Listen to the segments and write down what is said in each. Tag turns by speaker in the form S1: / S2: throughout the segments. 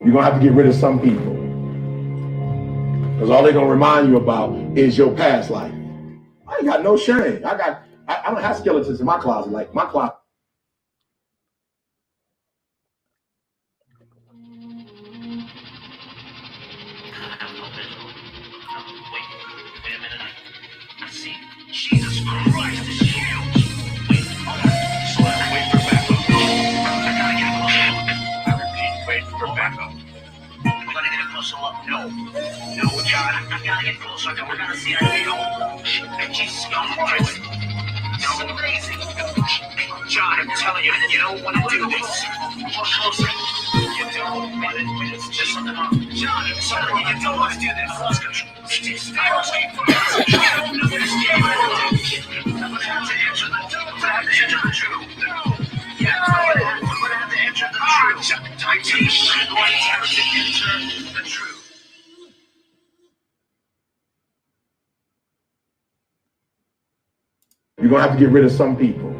S1: You're going to have to get rid of some people. Because all they're going to remind you about is your past life. I ain't got no shame. I don't have skeletons in my closet. Like my closet.
S2: Wait a minute. I see. Jesus Christ, this is huge. Wait, hold on. Slow down. Wait for backup. I gotta get a closer look. I repeat, wait for backup. I'm gonna get a closer look. No, John, I gotta get closer. We're gonna see a nail. And Jesus Christ. No, crazy. John, I'm telling you, you don't want to do this. More closer. You don't want it. It's just something wrong. John, I'm telling you, you don't want to do this. Lost control. Stay away from us. I don't know this game. I'm gonna have to answer the door. I'm gonna have to enter the truth. No. Yeah, I'm gonna have to enter the truth. I teach. I'm going to have to enter the truth.
S1: You're going to have to get rid of some people.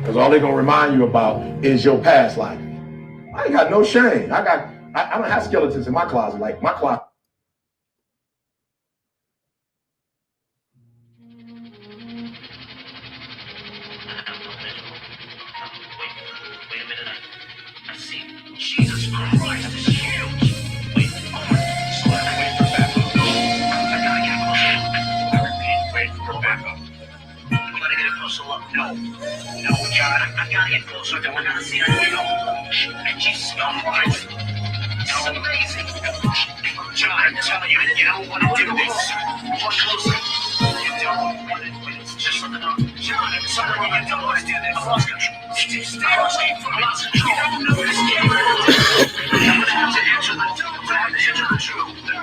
S1: Because all they're going to remind you about is your past life. I ain't got no shame. I don't have skeletons in my closet. Like my closet.
S2: Wait a minute. I see. Jesus Christ, this is huge. Wait, hold on. Slow down. Wait for backup. I gotta get a closer look. I repeat, wait for backup. I'm gonna get a closer look. No, John, I gotta get closer. We're gonna see a nail. And Jesus Christ. No, amazing. John, I'm telling you, you don't want to do this. More closer. You don't want it. It's just something wrong. John, I'm telling you, you don't want to do this. I lost control. Stay away from us. You don't know this game. I'm gonna have to answer the door. I'm gonna have to enter the truth. No.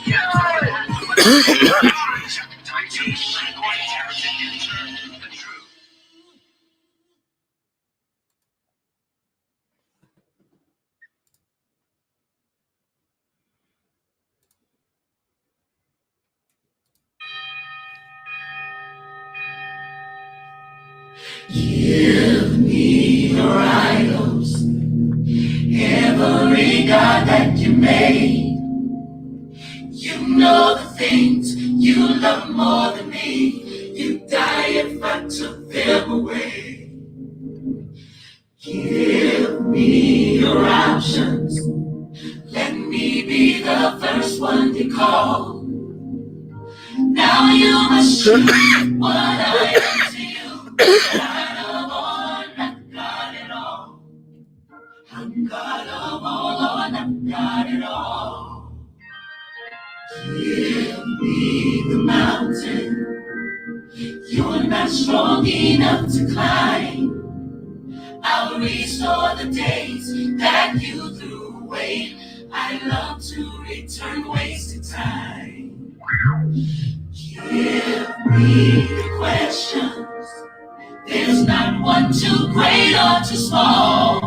S2: Yeah, I'm gonna have to enter the truth. I teach. I'm going to have to enter the truth.
S3: Give me your idols, every God that you made. You know the things you love more than me. You'd die if I took them away. Give me your options. Let me be the first one you call. Now you must see what I am to you. God of all, not God at all. I'm God of all, or not God at all. Give me the mountain you're not strong enough to climb. I'll restore the days that you threw away. I love to return wasted time. Give me the questions. There's not one too great or too small.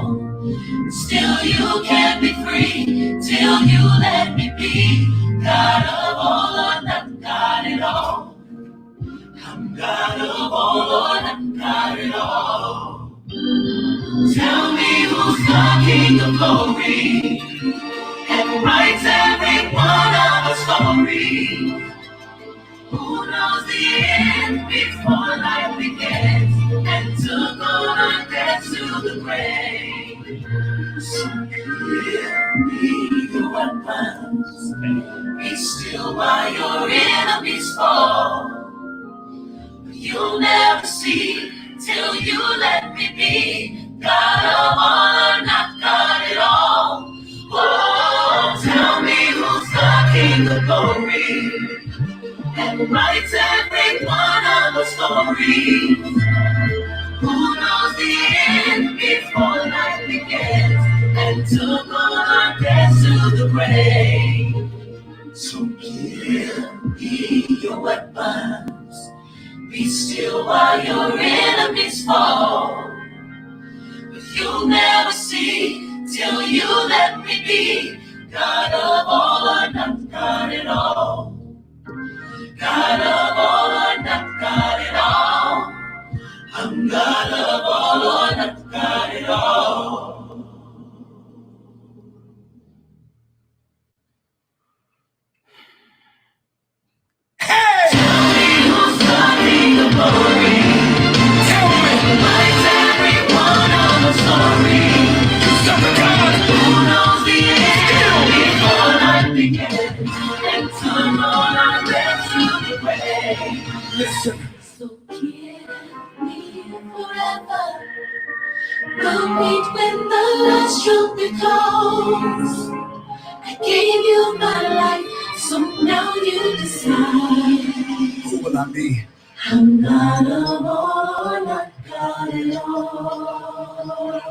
S3: Still you can be free till you let me be God of all or not God at all. I'm God of all or not God at all. Tell me who's the King of glory and writes every one of our stories. Who knows the end before life begins and took all our debts to the grave. So give me the weapons. Be still while your enemies fall. But you'll never see till you let me be God of all or not God at all. Oh, tell me who's the King of glory and writes every one of the stories. Who knows the end before life begins and took all our debts to the grave. So give me your weapons. Be still while your enemies fall. But you'll never see till you let me be God of all or not God at all. God of all or not God at all. I'm God of all or not God at all. We'll meet when the last trumpet calls. I gave you my life, so now you decide. Who will I be? I'm not a all, not God at all.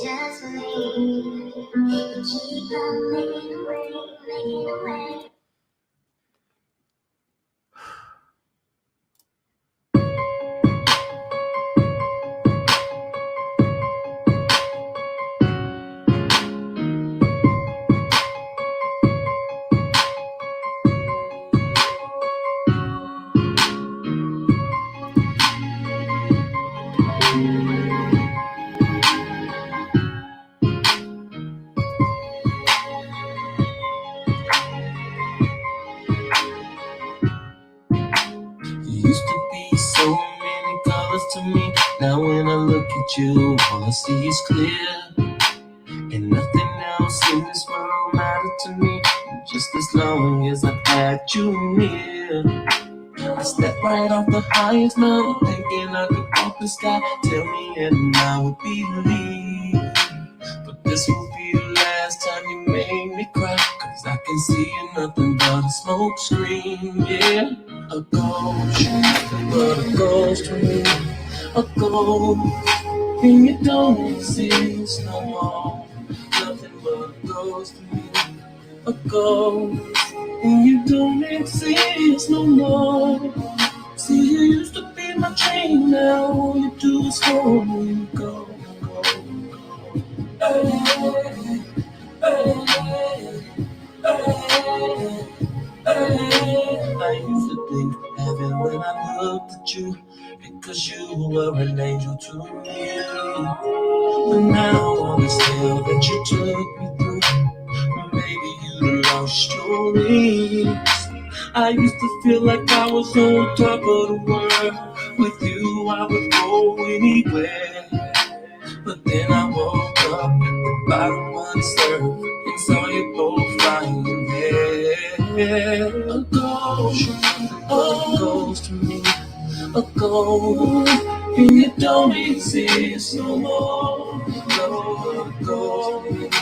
S3: Just for me, keep on making a way. You used to be so many colors to me. Now when I look at you, all I see is clear. And nothing else in this world matters to me, just as long as I've had you near. I stepped right off the highest mountain, thinking I could walk the sky. Tell me and I would believe. But this will be the last time you made me cry, 'cause I can see you nothing but a smoke screen, yeah. A ghost, nothing but a ghost to me. A ghost, and you don't exist no more. Nothing but a ghost to me. A ghost, and you don't exist no more. See, you used to be my dream, now all you do is hold me, go, go, go. Hey, hey, hey. I used to think heaven when I looked at you, because you were an angel to me. But now all this hell that you took me through, maybe you lost your wings. I used to feel like I was on top of the world. With you, I would go anywhere. But then I woke up at the bottom of the surf and saw you both lying there. A ghost, a ghost to me, a ghost, and you don't exist no more. A ghost,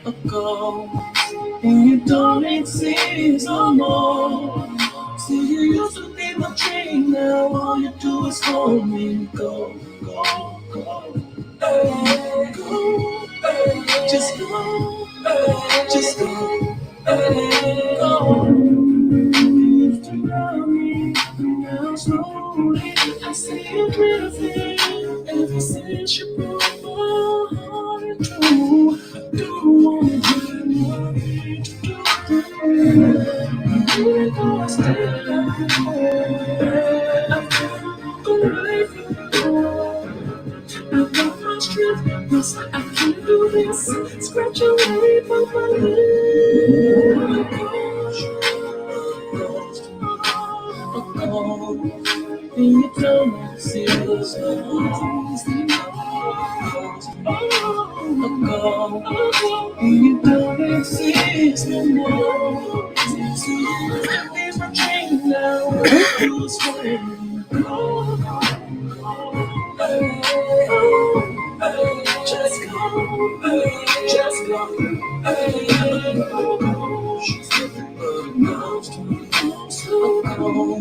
S3: a ghost, and you don't exist no more. See, you used to be my dream, now all you do is hold me, go, go, go. Hey, go, hey, just go, hey, just go, hey, go. You used to love me, and now slowly I see you drifting. Ever since you broke my heart in two, I don't wanna do nothing to do. Here goes the I can't go away from you. I got my strength, yes, I can do this. Scratch away from my lips. And you don't see us no and you don't exist no more. See, it's my dream now. Who's waiting? Just go, just go. She's nothing but a ghost to me. So go,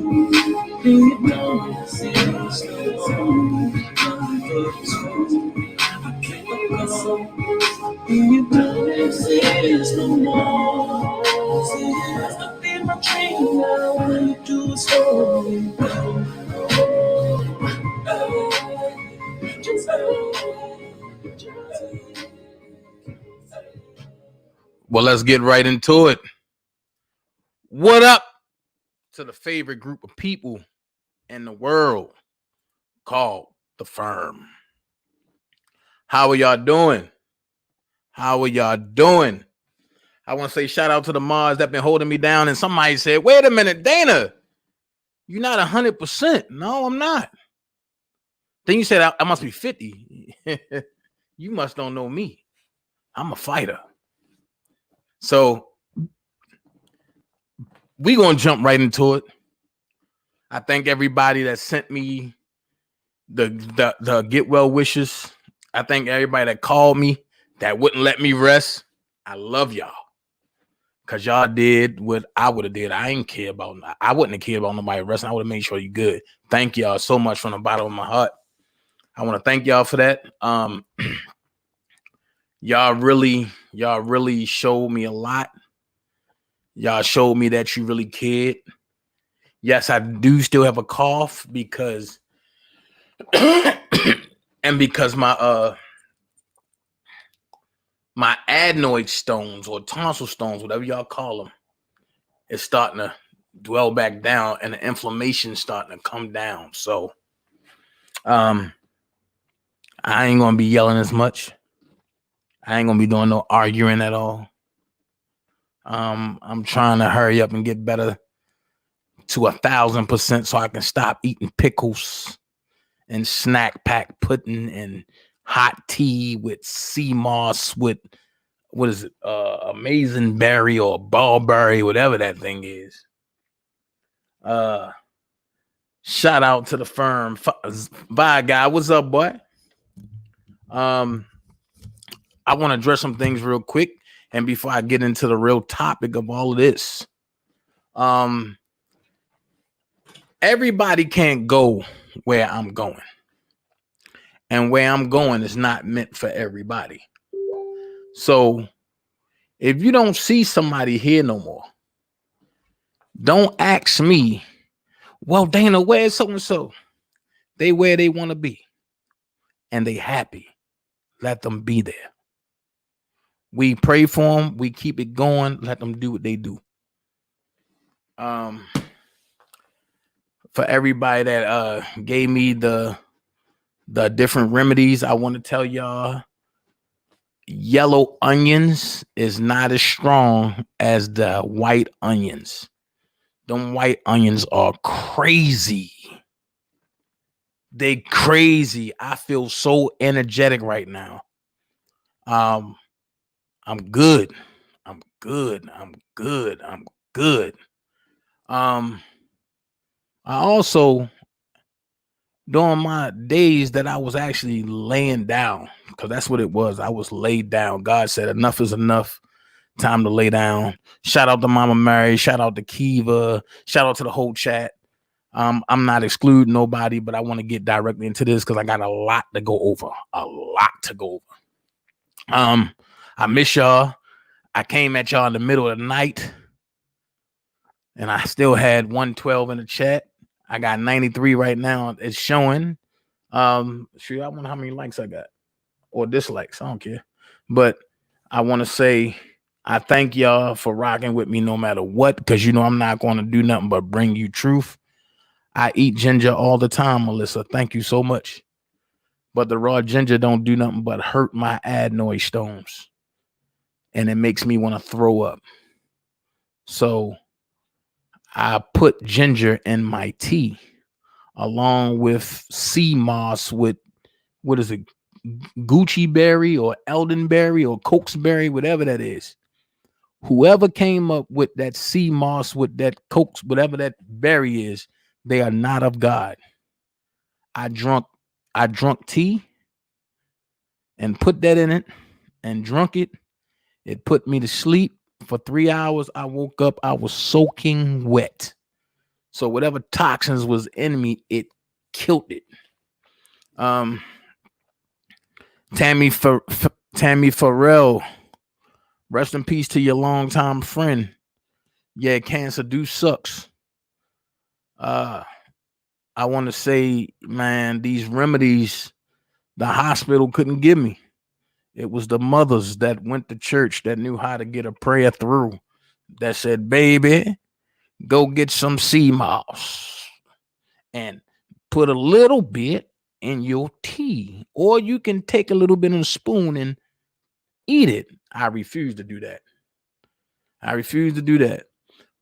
S3: and you don't exist no more. I can't go, and you don't exist no more. See, it has to be my dream now. All you do is hold me down.
S4: Well, let's get right into it. What up to the favorite group of people in the world called The Firm? How are y'all doing? How are y'all doing? I want to say shout out to the mods that been holding me down. And somebody said, wait a minute, Dana, you're not 100%. No, I'm not. Then you said I must be 50. You must don't know me. I'm a fighter. So we gonna jump right into it. I thank everybody that sent me the get well wishes. I thank everybody that called me that wouldn't let me rest. I love y'all. Cause y'all did what I would have did. I wouldn't have cared about nobody resting. I would have made sure you good. Thank y'all so much from the bottom of my heart. I want to thank y'all for that. Y'all really showed me a lot. Y'all showed me that you really cared. Yes, I do still have a cough because and because my adenoid stones or tonsil stones, whatever y'all call them, is starting to dwell back down and the inflammation starting to come down. So I ain't gonna be yelling as much. I ain't gonna be doing no arguing at all. I'm trying to hurry up and get better to 1,000% so I can stop eating pickles and snack pack pudding and hot tea with sea moss with what is it? Amazing berry or ballberry, whatever that thing is. Shout out to the firm. Bye, guy. What's up, boy? I want to address some things real quick, and before I get into the real topic of all of this, everybody can't go where I'm going, and where I'm going is not meant for everybody. So if you don't see somebody here no more, don't ask me, well, Dana, where's so-and-so? They where they want to be, and they happy. Let them be there. We pray for them. We keep it going. Let them do what they do. For everybody that gave me the different remedies, I want to tell y'all, yellow onions is not as strong as the white onions. Them white onions are crazy. They crazy. I feel so energetic right now. I'm good. I'm good. I also, during my days that I was actually laying down, because that's what it was. I was laid down. God said, enough is enough. Time to lay down. Shout out to Mama Mary. Shout out to Kiva. Shout out to the whole chat. I'm not excluding nobody, but I want to get directly into this because I got a lot to go over. I miss y'all. I came at y'all in the middle of the night, and I still had 112 in the chat. I got 93 right now. It's showing. Sure, I wonder how many likes I got or dislikes. I don't care, but I want to say I thank y'all for rocking with me no matter what, because you know I'm not going to do nothing but bring you truth. I eat ginger all the time, Melissa. Thank you so much. But the raw ginger don't do nothing but hurt my adenoid stones. And it makes me want to throw up. So I put ginger in my tea along with sea moss with, what is it, Gucci berry or elderberry or coxberry, whatever that is. Whoever came up with that sea moss with that cokes, whatever that berry is, they are not of God. I drunk tea and put that in it and drunk it. It put me to sleep for 3 hours. I woke up, I was soaking wet. So whatever toxins was in me, it killed it. Tammy Farrell, rest in peace to your longtime friend. Yeah, cancer do sucks. I want to say, man, these remedies the hospital couldn't give me. It was the mothers that went to church that knew how to get a prayer through, that said, baby, go get some sea moss and put a little bit in your tea, or you can take a little bit in a spoon and eat it. I refuse to do that.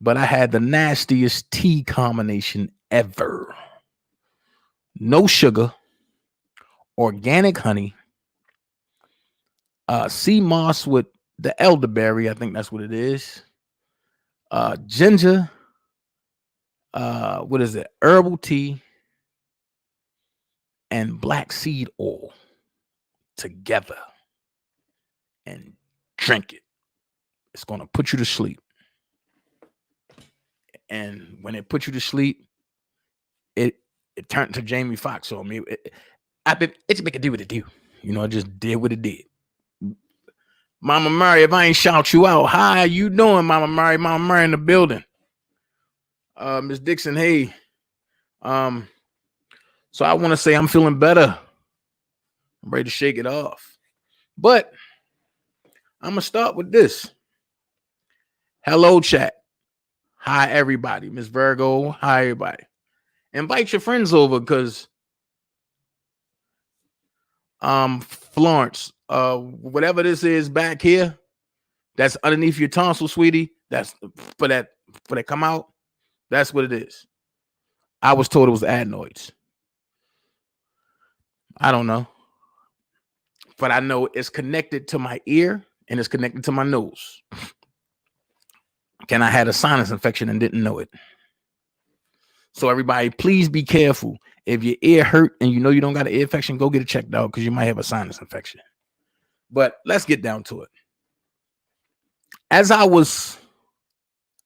S4: But I had the nastiest tea combination ever. No sugar, organic honey, sea moss with the elderberry, I think that's what it is, ginger, what is it? Herbal tea and black seed oil together and drink it. It's going to put you to sleep. And when it puts you to sleep, it turned to Jamie Foxx on me. It's make it do what it do. You know, it just did what it did. Mama Mary, if I ain't shout you out, how you doing, Mama Mary? Mama Mary in the building. Miss Dixon, hey. So I want to say I'm feeling better. I'm ready to shake it off. But I'm going to start with this. Hello, chat. Hi, everybody. Miss Virgo, hi, everybody. Invite your friends over because Florence, whatever this is back here, that's underneath your tonsil, sweetie. That's for that come out. That's what it is. I was told it was adenoids. I don't know. But I know it's connected to my ear and it's connected to my nose. And I had a sinus infection and didn't know it. So everybody, please be careful. If your ear hurt and you know you don't got an ear infection, go get it checked out because you might have a sinus infection. But let's get down to it. As I was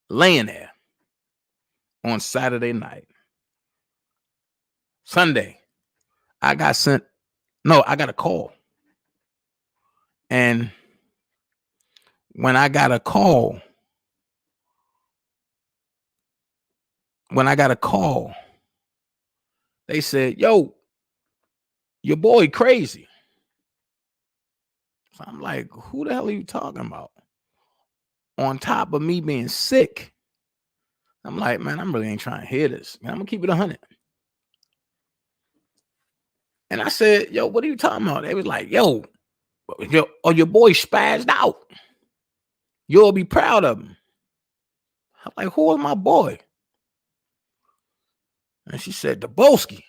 S4: laying there on Saturday night, Sunday, I got a call. And when I got a call, they said, yo, your boy crazy. So I'm like, who the hell are you talking about? On top of me being sick, I'm like, man, I'm really ain't trying to hear this. Man, I'm going to keep it 100. And I said, yo, what are you talking about? They was like, yo, your boy spazzed out. You'll be proud of him. I'm like, who is my boy? And she said, Baaaccccckkkk.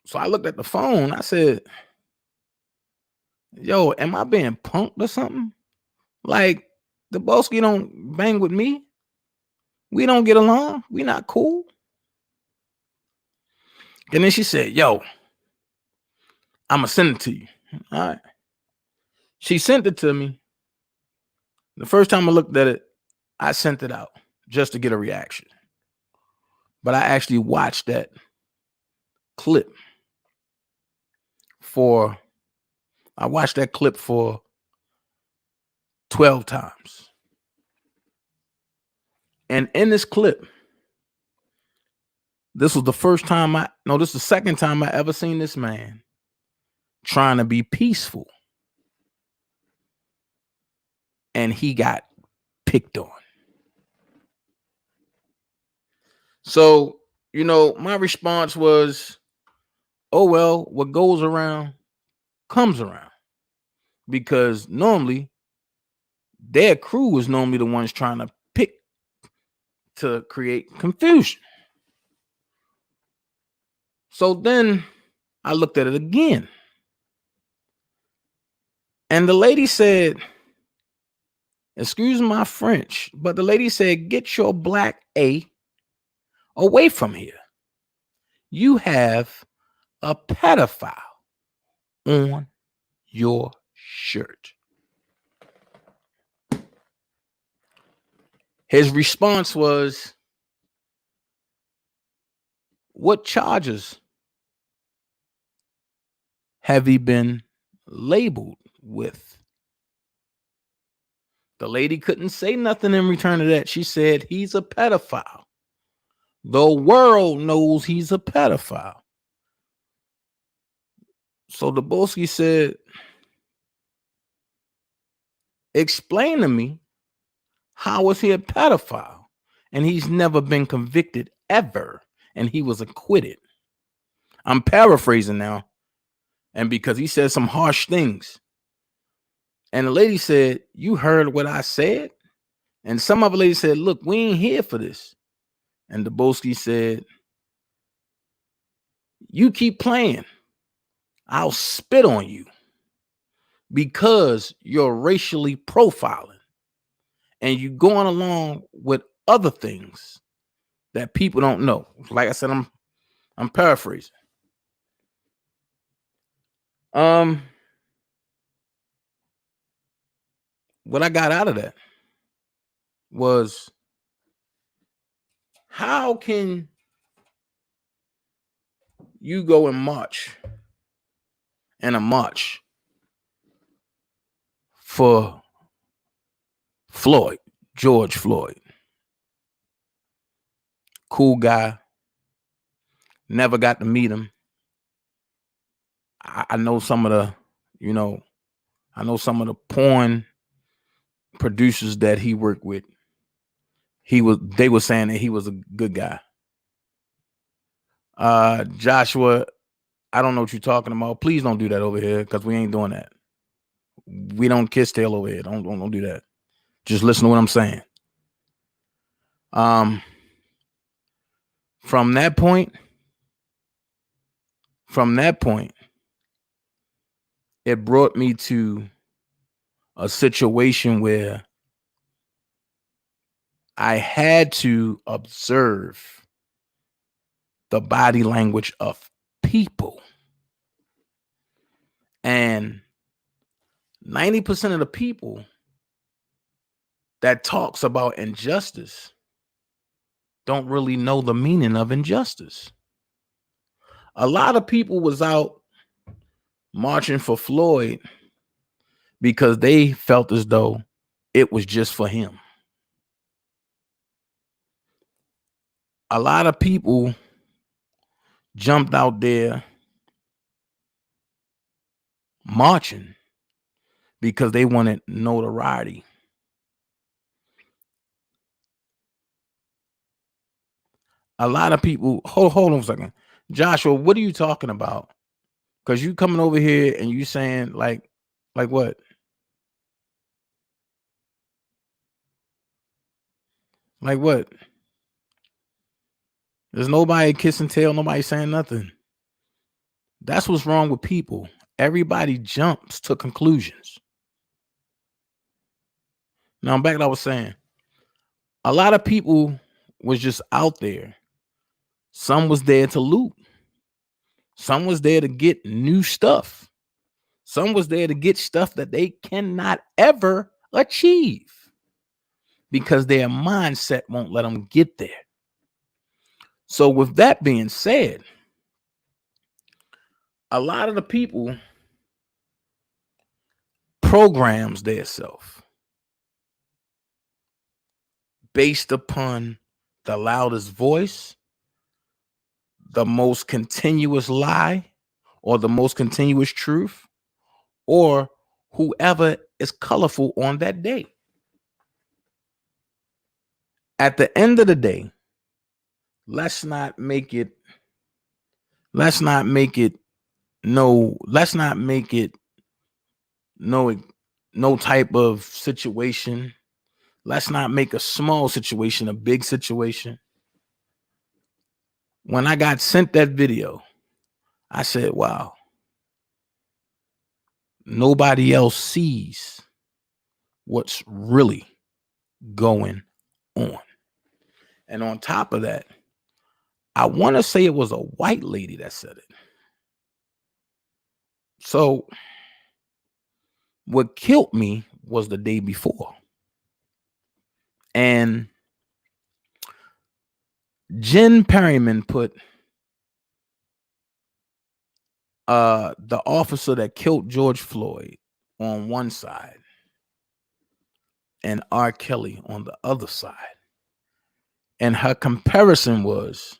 S4: So I looked at the phone. I said, yo, am I being punked or something? Like, the Baaaccccckk don't bang with me. We don't get along. We not cool. And then she said, yo, I'm going to send it to you. All right. She sent it to me. The first time I looked at it, I sent it out just to get a reaction. But I actually watched that clip for 12 times. And in this clip, this was the second time I ever seen this man trying to be peaceful. And he got picked on. So, you know, my response was, oh, well, what goes around comes around. Because normally their crew is normally the ones trying to pick to create confusion. So then I looked at it again. And the lady said, excuse my French, but the lady said, get your black A away from here. You have a pedophile on your shirt. His response was, what charges have he been labeled with? The lady couldn't say nothing in return to that. She said, he's a pedophile. The world knows he's a pedophile. So the Baaaccccckkkk said, explain to me, how is he a pedophile? And he's never been convicted ever. And he was acquitted. I'm paraphrasing now. And because he said some harsh things. And the lady said, you heard what I said? And some other lady said, look, we ain't here for this. And the Baaaccccckk said, you keep playing, I'll spit on you because you're racially profiling and you going along with other things that people don't know. Like I said, I'm paraphrasing. What I got out of that was, how can you go and march in a march for George Floyd? Cool guy. Never got to meet him. I know some of the, porn producers that he worked with. They were saying that he was a good guy. Joshua, I don't know what you're talking about. Please don't do that over here, because we ain't doing that. We don't kiss tail over here. Don't do that. Just listen to what I'm saying. From that point, it brought me to a situation where I had to observe the body language of people. And 90% of the people that talks about injustice don't really know the meaning of injustice. A lot of people was out marching for Floyd because they felt as though it was just for him. A lot of people jumped out there marching because they wanted notoriety. A lot of people, hold on a second. Joshua, what are you talking about? Because you coming over here and you saying like what? Like what? There's nobody kissing tail, nobody saying nothing. That's what's wrong with people. Everybody jumps to conclusions. Now, back to what I was saying. A lot of people was just out there. Some was there to loot. Some was there to get new stuff. Some was there to get stuff that they cannot ever achieve because their mindset won't let them get there. So with that being said, a lot of the people programs their self based upon the loudest voice, the most continuous lie, or the most continuous truth, or whoever is colorful on that day. At the end of the day, let's not make it no type of situation. Let's not make a small situation a big situation. When I got sent that video, I said, wow, nobody else sees what's really going on. And on top of that, I want to say it was a white lady that said it. So what killed me was the day before. And Jen Perryman put the officer that killed George Floyd on one side and R. Kelly on the other side. And her comparison was,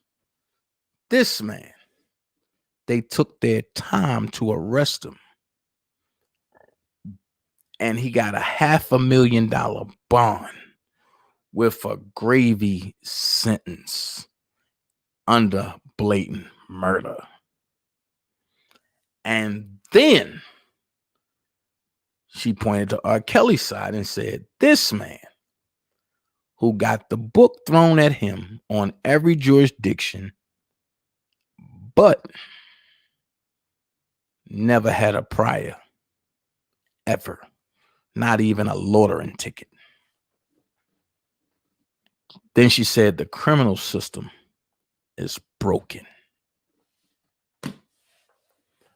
S4: this man, they took their time to arrest him. And he got a $500,000 bond with a gravy sentence under blatant murder. And then she pointed to R. Kelly's side and said, this man who got the book thrown at him on every jurisdiction, but never had a prior, ever, not even a loitering ticket. Then she said the criminal system is broken.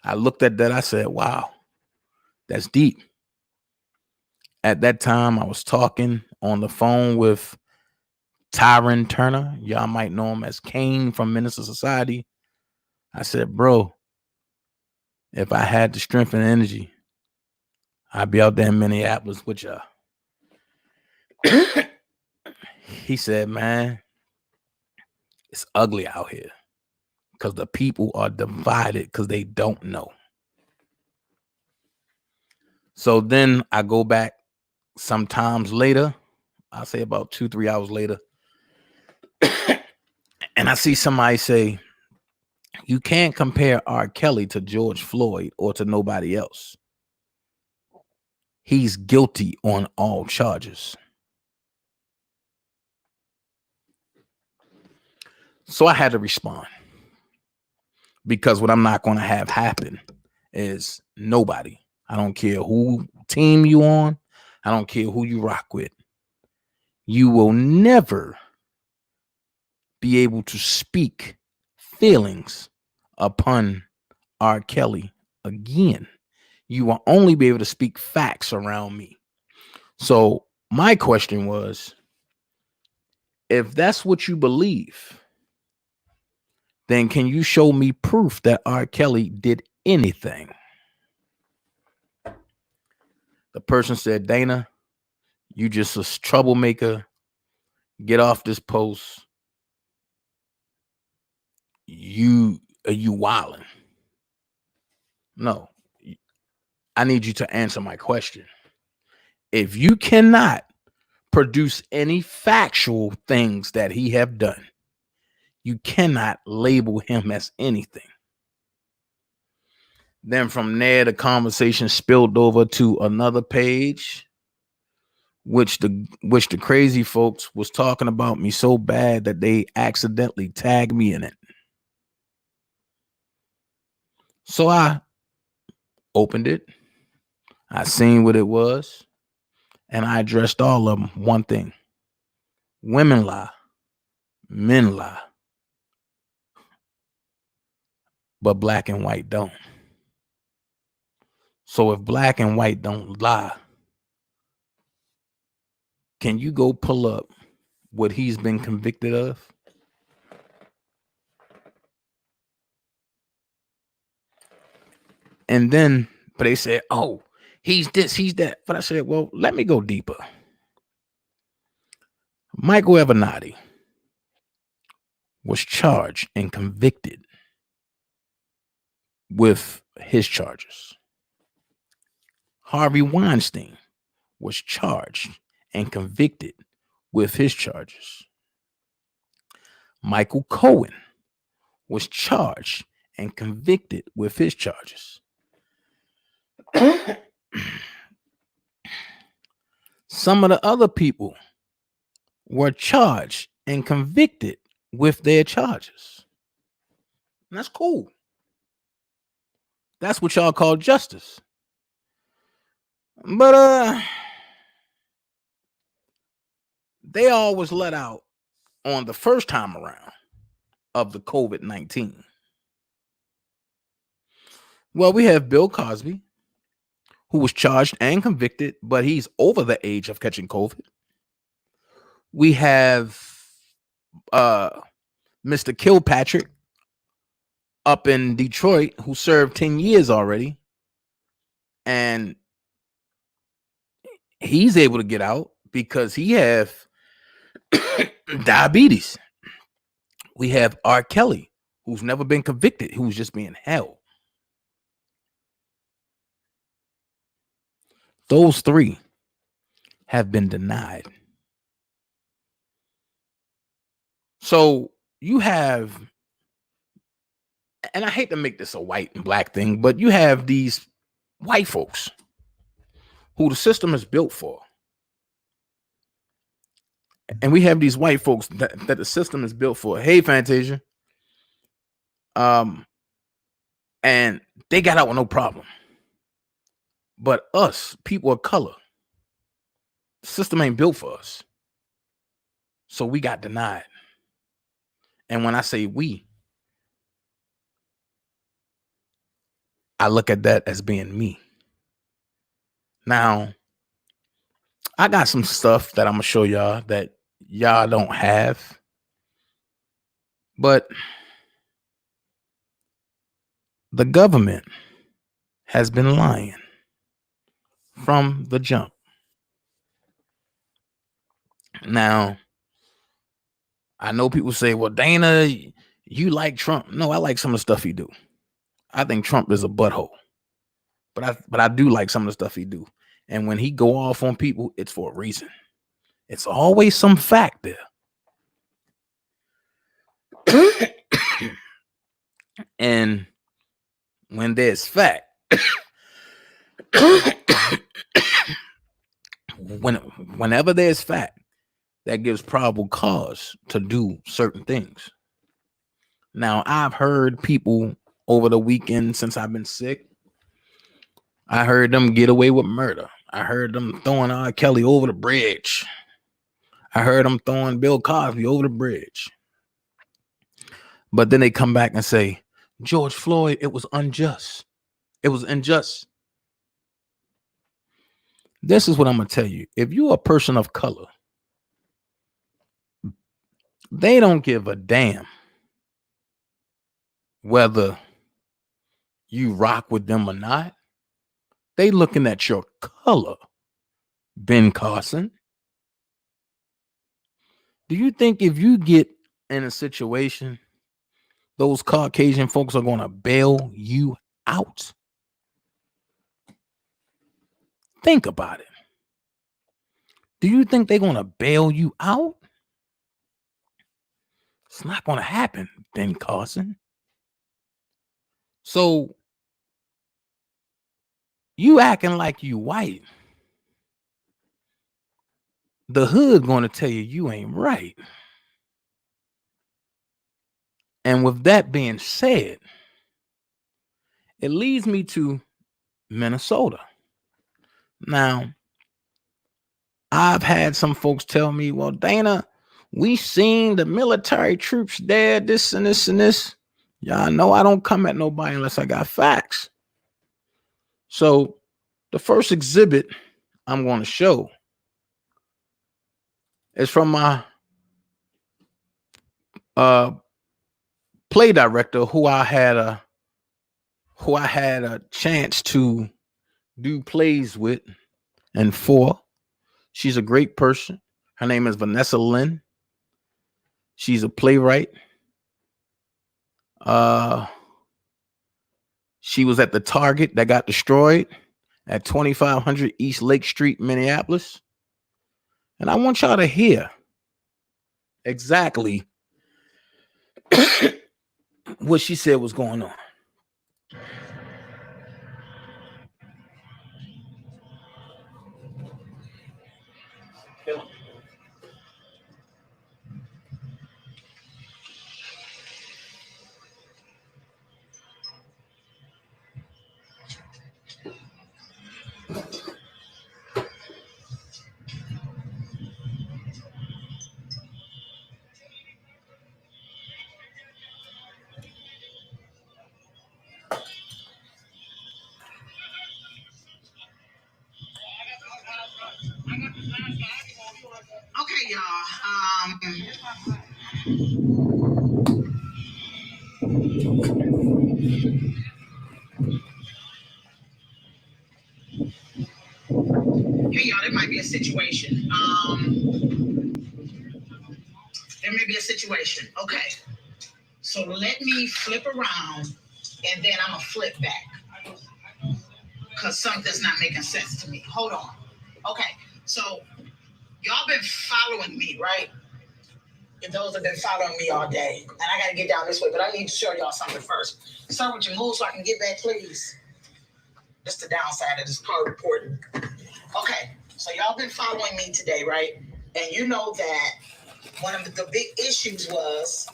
S4: I looked at that. I said, wow, that's deep. At that time, I was talking on the phone with Tyron Turner. Y'all might know him as Kane from Minister Society. I said, bro, if I had the strength and energy, I'd be out there in Minneapolis with y'all. He said, man, it's ugly out here because the people are divided because they don't know. So then I go back sometimes later, I'll say about 2-3 hours later, and I see somebody say, you can't compare R. Kelly to George Floyd or to nobody else. He's guilty on all charges. So I had to respond, because what I'm not going to have happen is nobody. I don't care who team you on. I don't care who you rock with. You will never be able to speak feelings upon R. Kelly again. You will only be able to speak facts around me. So my question was, if that's what you believe, then can you show me proof that R. Kelly did anything? The person said, Dana, you just a troublemaker. Get off this post. You wilding. No, I need you to answer my question. If you cannot produce any factual things that he have done, you cannot label him as anything. Then from there, the conversation spilled over to another page, which the crazy folks was talking about me so bad that they accidentally tagged me in it. So I opened it, I seen what it was, and I addressed all of them. One thing: women lie, men lie, but black and white don't. So if black and white don't lie, can you go pull up what he's been convicted of? And then, but they said, oh, he's this, he's that. But I said, well, let me go deeper. Michael Avenatti was charged and convicted with his charges. Harvey Weinstein was charged and convicted with his charges. Michael Cohen was charged and convicted with his charges. Some of the other people were charged and convicted with their charges. And that's cool. That's what y'all call justice. But they all was let out on the first time around of the COVID-19. Well, we have Bill Cosby, who was charged and convicted, but he's over the age of catching COVID. We have Mr. Kilpatrick up in Detroit, who served 10 years already, and he's able to get out because he have diabetes. We have R. Kelly, who's never been convicted, who's just being held. Those three have been denied. So you have, and I hate to make this a white and black thing, but you have these white folks who the system is built for. And we have these white folks that the system is built for. Hey, Fantasia. And they got out with no problem. But us, people of color, the system ain't built for us. So we got denied. And when I say we, I look at that as being me. Now, I got some stuff that I'm going to show y'all that y'all don't have. But the government has been lying from the jump. Now, I know people say, well, Dana, you like Trump. No, I like some of the stuff he do. I think Trump is a butthole. But I do like some of the stuff he do. And when he go off on people, it's for a reason. It's always some fact there. And when there's fact, whenever there's fact, that gives probable cause to do certain things. Now, I've heard people over the weekend since I've been sick. I heard them get away with murder. I heard them throwing R. Kelly over the bridge. I heard them throwing Bill Cosby over the bridge. But then they come back and say, George Floyd, it was unjust. It was unjust. This is what I'm going to tell you. If you're a person of color, they don't give a damn whether you rock with them or not. They looking at your color, Ben Carson. Do you think if you get in a situation, those Caucasian folks are going to bail you out? Think about it. Do you think they're going to bail you out? It's not going to happen, Ben Carson. So you acting like you white. The hood going to tell you you ain't right. And with that being said, it leads me to Minnesota. Now, I've had some folks tell me, well, Dana, we seen the military troops there, this and this and this. Y'all know I don't come at nobody unless I got facts. So the first exhibit I'm going to show is from my play director who I had a chance to do plays with and for. She's a great person. Her name is Vanessa Lynn. She's a playwright. She was at the Target that got destroyed at 2500 East Lake Street, Minneapolis. And I want y'all to hear exactly what she said was going on.
S5: Okay, y'all. Hey, y'all, there might be a situation. There may be a situation. Okay. So let me flip around and then I'm going to flip back. Because something's not making sense to me. Hold on. Okay. So y'all been following me, right? And those have been following me all day. And I got to get down this way, but I need to show y'all something first. Start with your move so I can get back, please. That's the downside of this car reporting. Okay, so y'all been following me today, right? And you know that one of the big issues was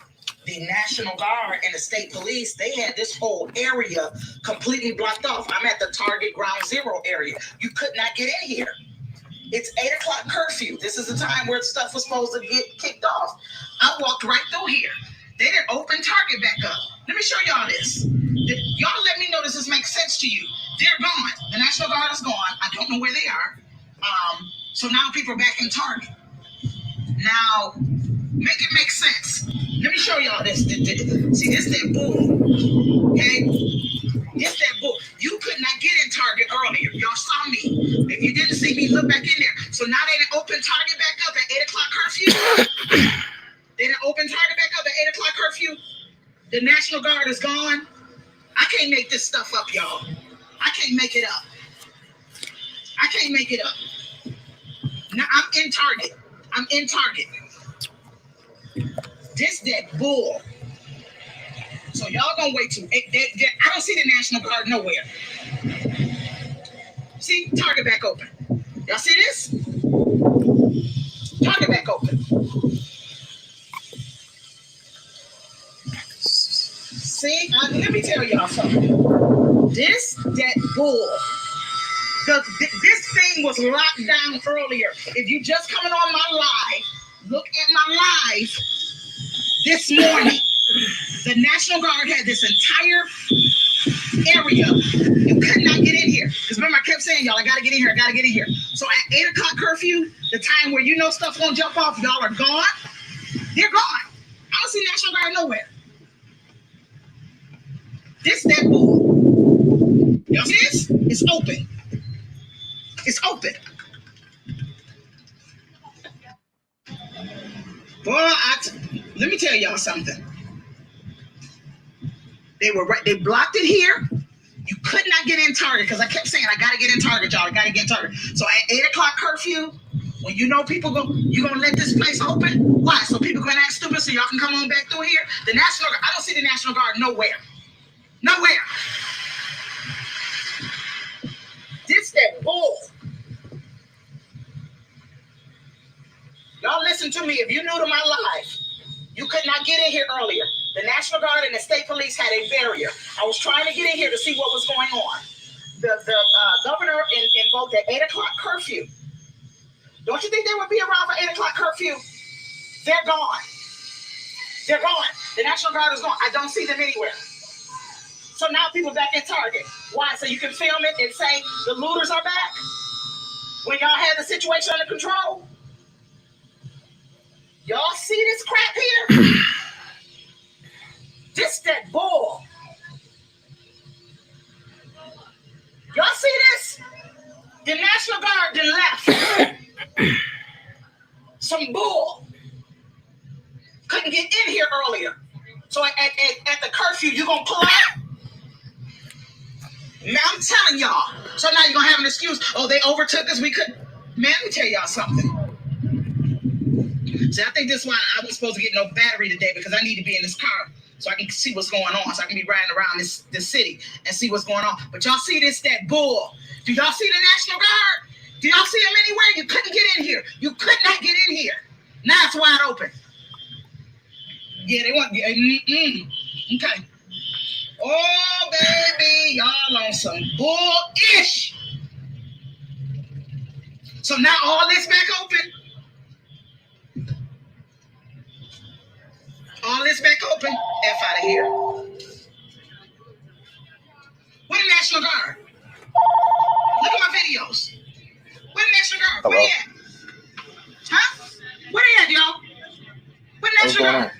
S5: the National Guard and the state police. They had this whole area completely blocked off. I'm at the Target Ground Zero area. You could not get in here. It's 8 o'clock curfew. This is the time where stuff was supposed to get kicked off. I walked right through here. They didn't open Target back up. Let me show y'all this. Y'all let me know does this make sense to you. They're gone. The National Guard is gone. I don't know where they are. So now people are back in Target. Now, make it make sense. Let me show y'all this. See, this that bull. Okay? This that bull. You could not get in Target earlier. Y'all saw me. If you didn't see me, look back in there. So now they didn't open Target back up at 8 o'clock curfew. They didn't open Target back up at 8 o'clock curfew. The National Guard is gone. I can't make this stuff up, y'all. I can't make it up. I can't make it up. Now I'm in Target. I'm in Target. This that bull. So y'all gonna wait till I don't see the National Guard nowhere. See, Target back open. Y'all see this? Target back open. See, let me tell y'all something. This that bull. This thing was locked down earlier. If you just coming on my live, look at my live this morning. The National Guard had this entire area. You could not get in here. Because remember, I kept saying, y'all, I gotta get in here, I gotta get in here. So at 8 o'clock curfew, the time where you know stuff won't jump off, y'all are gone. They're gone. I don't see National Guard nowhere. This that bull. Y'all see this? It's open. It's open. Boy, let me tell y'all something. They were right. They blocked it here. You could not get in Target because I kept saying I gotta get in Target, y'all. I gotta get in Target. So at 8 o'clock curfew, when you know people go, you gonna let this place open? Why? So people can act stupid so y'all can come on back through here. The National Guard. I don't see the National Guard nowhere. Nowhere. This that bull. Y'all listen to me. If you're new to my life, you could not get in here earlier. The National Guard and the state police had a barrier. I was trying to get in here to see what was going on. The governor invoked an 8 o'clock curfew. Don't you think they would be around for 8 o'clock curfew? They're gone. They're gone. The National Guard is gone. I don't see them anywhere. So now people back in Target. Why? So you can film it and say the looters are back? When y'all had the situation under control? Y'all see this crap here? This that bull. Y'all see this? The National Guard then left. Some bull. Couldn't get in here earlier. So at the curfew, you gonna pull out? Now I'm telling y'all. So now you're gonna have an excuse. Oh, they overtook us. We couldn't. Man, let me tell y'all something. See, I think this is why I was supposed to get no battery today because I need to be in this car so I can see what's going on. So I can be riding around this city and see what's going on. But y'all see this, that bull. Do y'all see the National Guard? Do y'all see them anywhere? You couldn't get in here. You could not get in here. Now it's wide open. Yeah, they want. Okay. Oh, baby, y'all on some bull-ish. So now all this back open. All this back open. F out of here. Where the National Guard? Look at my videos. Where the National Guard?
S1: Hello?
S5: Where they at? Huh? Where they at, y'all? Where the National Guard?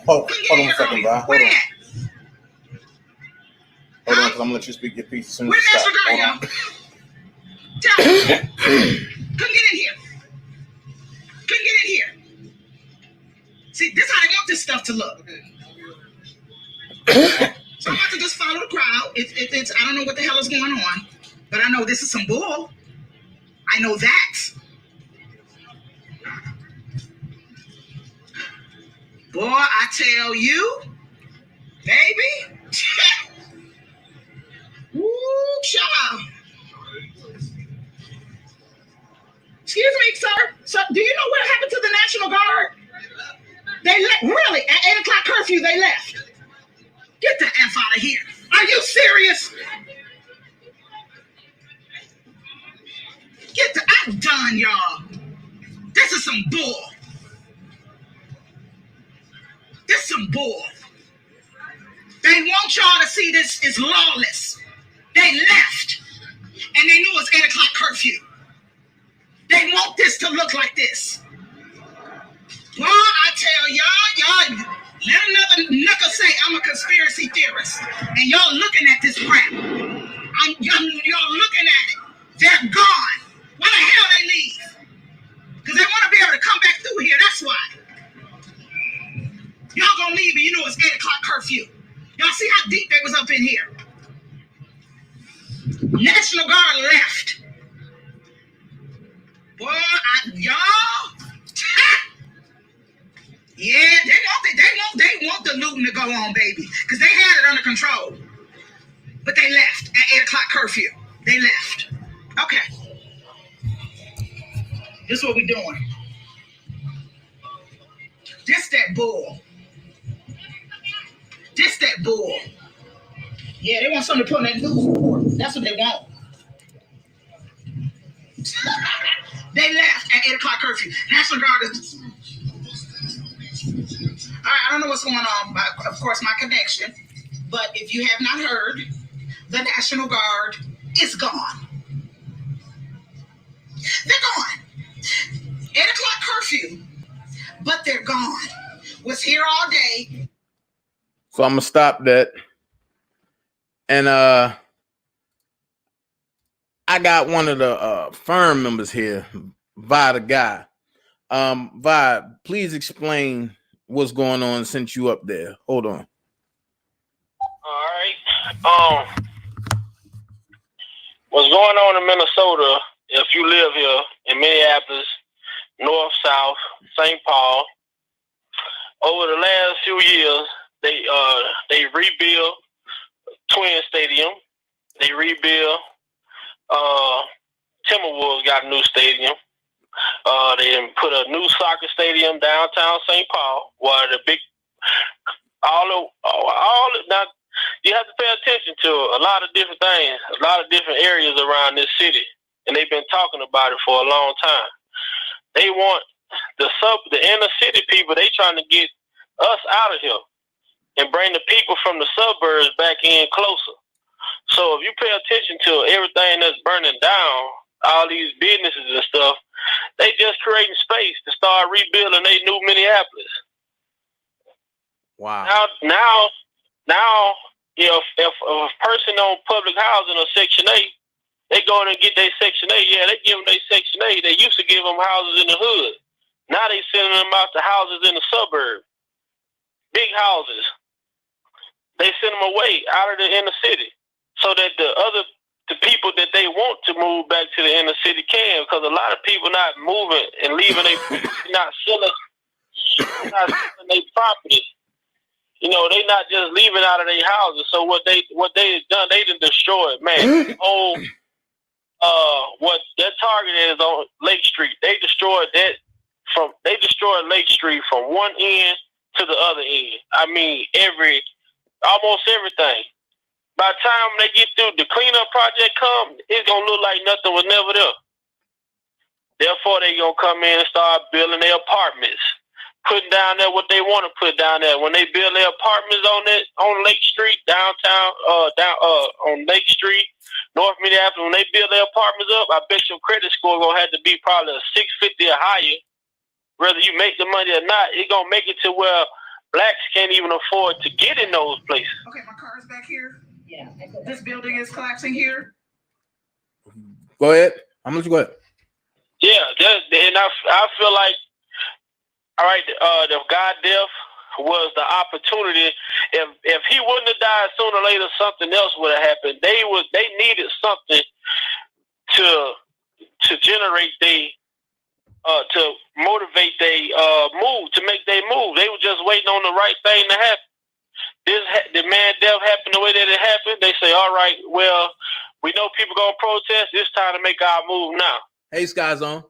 S1: Hold on a second, bro.
S5: Where they at?
S1: Hold on, because I'm going to let you speak your piece as soon as
S5: Where
S1: you
S5: the
S1: stop.
S5: National Guard, y'all? Tell me. Couldn't get in here. Couldn't get in here. See, this is how they want this stuff to look. So I'm about to just follow the crowd. It's I don't know what the hell is going on, but I know this is some bull. I know that. Boy, I tell you, baby. Woo, child. Excuse me, sir. So, do you know what happened to the National Guard? They left. Really? At 8 o'clock curfew, they left. Get the F out of here. Are you serious? Get the I'm done, y'all. This is some bull. This is some bull. They want y'all to see this is lawless. They left, and they knew it was 8 o'clock curfew. They want this to look like this. Well, I tell y'all, let another knucker say I'm a conspiracy theorist, and y'all looking at this crap. Y'all looking at it. They're gone. Why the hell they leave? Because they want to be able to come back through here. That's why. Y'all gonna leave, and you know it's 8 o'clock curfew. Y'all see how deep they was up in here. National Guard left. Boy, y'all. Yeah, they want the looting to go on, baby, because they had it under control. But they left at 8 o'clock curfew. They left. Okay. This is what we doing. This that bull. This that bull. Yeah, they want something to put on that news report. That's what they want. They left at 8 o'clock curfew. National Guard is. All right, I don't know what's going on, but of course, my connection. But if you have not heard, the National Guard is gone. They're gone. 8 o'clock curfew, but they're gone. Was here all day.
S4: So I'm gonna stop that. And I got one of the firm members here, Vi the guy. Vi, please explain what's going on since you up there. Hold on.
S6: All right. What's going on in Minnesota? If you live here in Minneapolis, North, South, St. Paul, over the last few years, they rebuilt Twin Stadium. They rebuilt. Timberwolves got a new stadium. They put a new soccer stadium downtown St. Paul. One of the big, now you have to pay attention to a lot of different things, a lot of different areas around this city, and they've been talking about it for a long time. They want the inner city people. They trying to get us out of here and bring the people from the suburbs back in closer. So if you pay attention to everything that's burning down, all these businesses and stuff, they just creating space to start rebuilding a new Minneapolis.
S4: Wow.
S6: Now, if a person on public housing or Section 8, they go in and get their Section 8. Yeah, they give them their Section 8. They used to give them houses in the hood. Now they sending them out to houses in the suburb. Big houses. They send them away out of the inner city so that the people that they want to move back to the inner city can, because a lot of people not moving and leaving not selling their property. You know, they not just leaving out of their houses. So what they done, they done destroyed, man. What their target is on Lake Street. They destroyed Lake Street from one end to the other end. I mean, almost everything. By the time they get through the cleanup project it's gonna look like nothing was never there. Therefore, they gonna come in and start building their apartments, putting down there what they want to put down there. When they build their apartments on Lake Street, downtown, on Lake Street, North Minneapolis, when they build their apartments up, I bet your credit score gonna have to be probably a 650 or higher. Whether you make the money or not, it's gonna make it to where blacks can't even afford to get in those places.
S5: Okay, my car is back here. Yeah. This building is collapsing here.
S4: Go ahead. I'm gonna go ahead.
S6: Yeah, and I feel like, all right, the God death was the opportunity. If he wouldn't have died sooner or later, something else would have happened. They needed something to generate to motivate they move, to make they move. They were just waiting on the right thing to happen. The man death happened the way that it happened. They say, all right, well, we know people gonna protest. It's time to make our move now.
S4: Hey, Sky's on.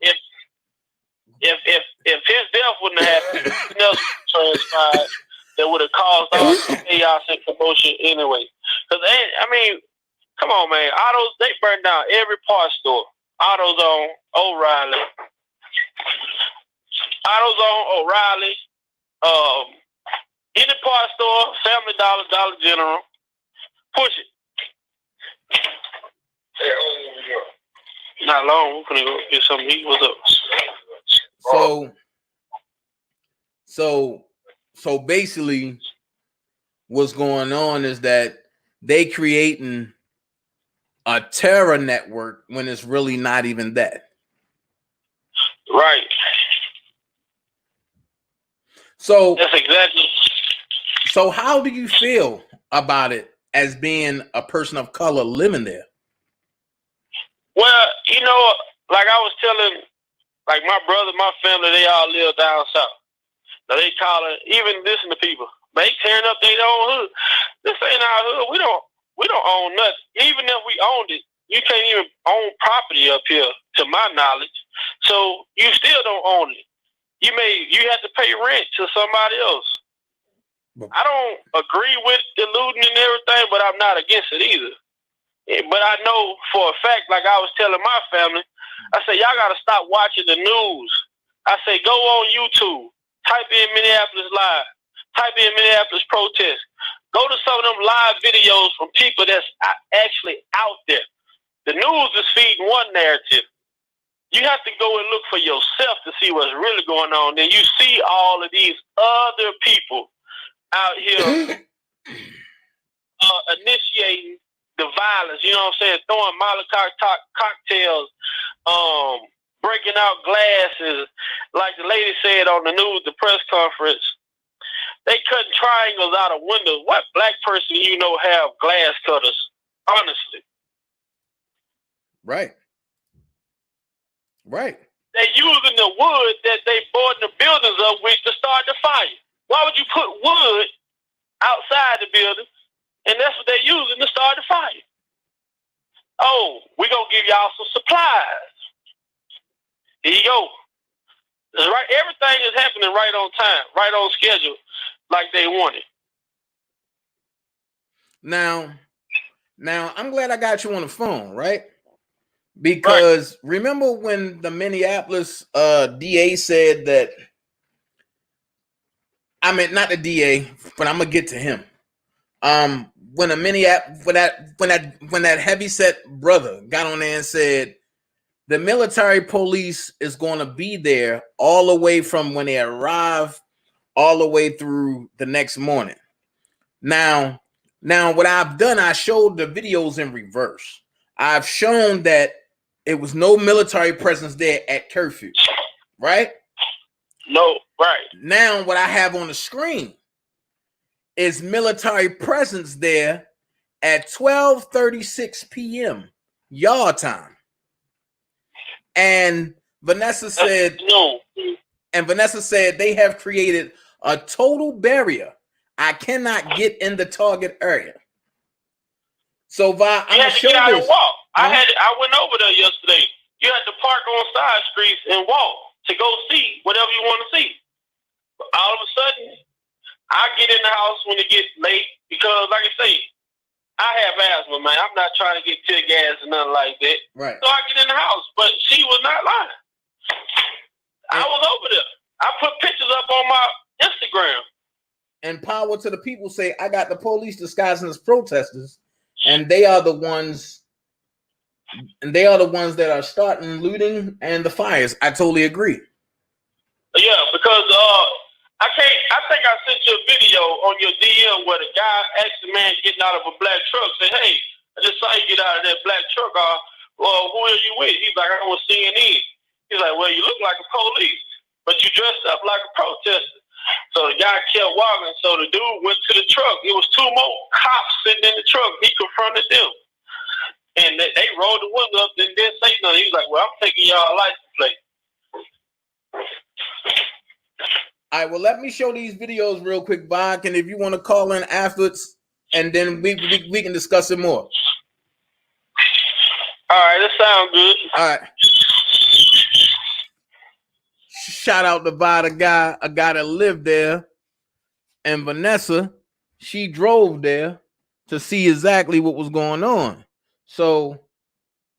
S6: If his death wouldn't have happened, nothing else transpired that would have caused all the chaos and commotion anyway. Because I mean, come on, man, autos, they burned down every parts store. AutoZone, O'Reilly. AutoZone, O'Reilly, any part store, Family Dollar, Dollar General. Push it. Not long. We're gonna go get something to eat. What's up?
S4: So basically, what's going on is that they creating a terror network when it's really not even that.
S6: Right.
S4: So
S6: that's exactly.
S4: So how do you feel about it as being a person of color living there?
S6: Well, you know, like I was telling, like my brother, my family, they all live down south. Now they calling, even listen to people. They tearing up their own hood. This ain't our hood. We don't own nothing. Even if we owned it, you can't even own property up here, to my knowledge. So you still don't own it. You have to pay rent to somebody else. I don't agree with the looting and everything, but I'm not against it either. But I know for a fact, like I was telling my family, I said, y'all got to stop watching the news. I say, go on YouTube, type in Minneapolis Live, type in Minneapolis protest. Go to some of them live videos from people that's actually out there. The news is feeding one narrative. You have to go and look for yourself to see what's really going on. Then you see all of these other people out here initiating the violence, you know what I'm saying? Throwing Molotov cocktails, breaking out glasses. Like the lady said on the news, the press conference, they cutting triangles out of windows. What black person you know have glass cutters? Honestly.
S4: Right.
S6: They're using the wood that they boarding the buildings up with to start the fire. Why would you put wood outside the building? And that's what they're using to start the fire. Oh, we're going to give y'all some supplies. Here you go. That's right. Everything is happening right on time, right on schedule, like they wanted.
S4: Now, I'm glad I got you on the phone, right? Because remember when the Minneapolis DA said that, I mean, not the DA, but I'm gonna get to him. When that heavyset brother got on there and said the military police is going to be there all the way from when they arrive all the way through the next morning. Now what I've done, I showed the videos in reverse. I've shown that it was no military presence there at curfew, right?
S6: No, right.
S4: Now what I have on the screen is military presence there at 12:36 p.m. y'all time. And Vanessa said they have created a total barrier. I cannot get in the target area. So Vi, I'm gonna show this.
S6: Walk. I went over there yesterday. You had to park on side streets and walk to go see whatever you want to see. But all of a sudden, I get in the house when it gets late because, like I say, I have asthma, man. I'm not trying to get tear gas or nothing like that.
S4: Right.
S6: So I get in the house, but she was not lying. I was over there. I put pictures up on my Instagram.
S4: And power to the people say, I got the police disguising as protesters, and they are the ones that are starting looting and the fires. I totally agree.
S6: Yeah, because I think I sent you a video on your DM where the guy asked the man getting out of a black truck, said, hey, I just saw you get out of that black truck. Well, who are you with? He's like, I was CNN. He's like, well, you look like a police, but you dressed up like a protester. So the guy kept walking. So the dude went to the truck. It was two more cops sitting in the truck. He confronted them. And they rolled the window up and didn't say nothing. He was like, well, I'm taking y'all license plate.
S4: All right, well, let me show these videos real quick, Bob. And if you want to call in afterwards, and then we can discuss it more.
S6: All right, that sounds good.
S4: All right. Shout out to Bob, a guy that lived there. And Vanessa, she drove there to see exactly what was going on. So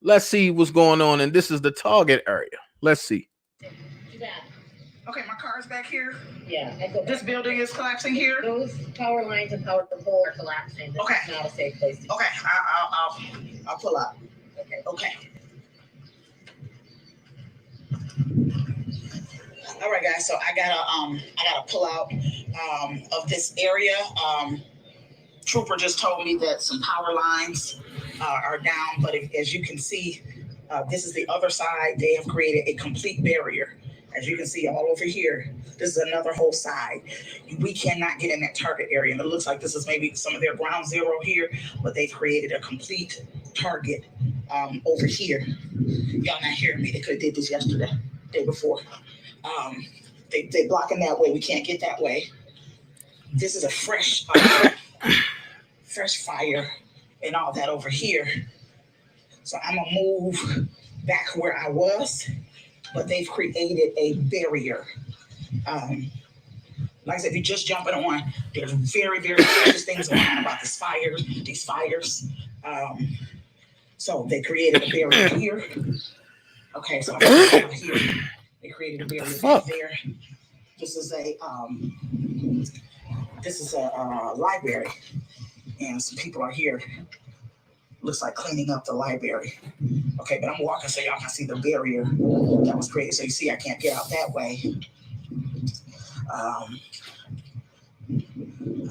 S4: Let's see what's going on. And this is the target area. Let's see.
S5: Okay, my car's back here.
S7: Yeah.
S5: This building is collapsing here.
S7: Those power lines and power pole are collapsing. This
S5: Okay.
S7: is not a safe place to
S5: Okay, I'll pull up. Okay. All right, guys. So I gotta pull out of this area. Trooper just told me that some power lines are down, but as you can see, this is the other side. They have created a complete barrier. As you can see all over here, this is another whole side. We cannot get in that target area. And it looks like this is maybe some of their ground zero here, but they've created a complete target over here. Y'all not hearing me. They could have did this yesterday, day before. They blocking that way. We can't get that way. This is a fresh fire and all that over here. So I'm gonna move back where I was, but they've created a barrier. Like I said, if you're just jumping on, there's very, very serious things going on about these fires. So they created a barrier here. Okay, so I'm going here. They created a barrier back there. This is a library, and some people are here. Looks like cleaning up the library. Okay, but I'm walking so y'all can see the barrier that was created. So you see, I can't get out that way.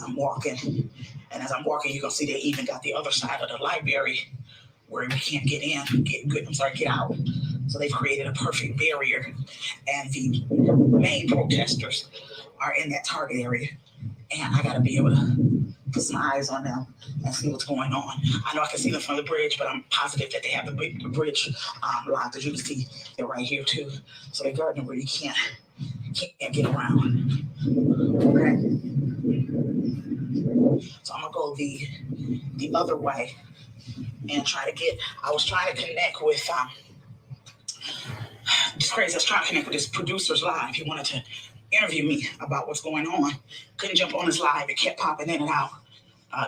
S5: I'm walking, and as I'm walking, you can see they even got the other side of the library where we can't get in. Get out. So they've created a perfect barrier, and the main protesters are in that target area. And I gotta be able to put some eyes on them and see what's going on. I know I can see them from the bridge, but I'm positive that they have the bridge locked. As you can see, they're right here too. So they're guarding where you can't get around. Okay. So I'm gonna go the other way and try to get. I was trying to connect with it's crazy. I was trying to connect with this producer's live. He wanted to interview me about what's going on. Couldn't jump on his live. It kept popping in and out.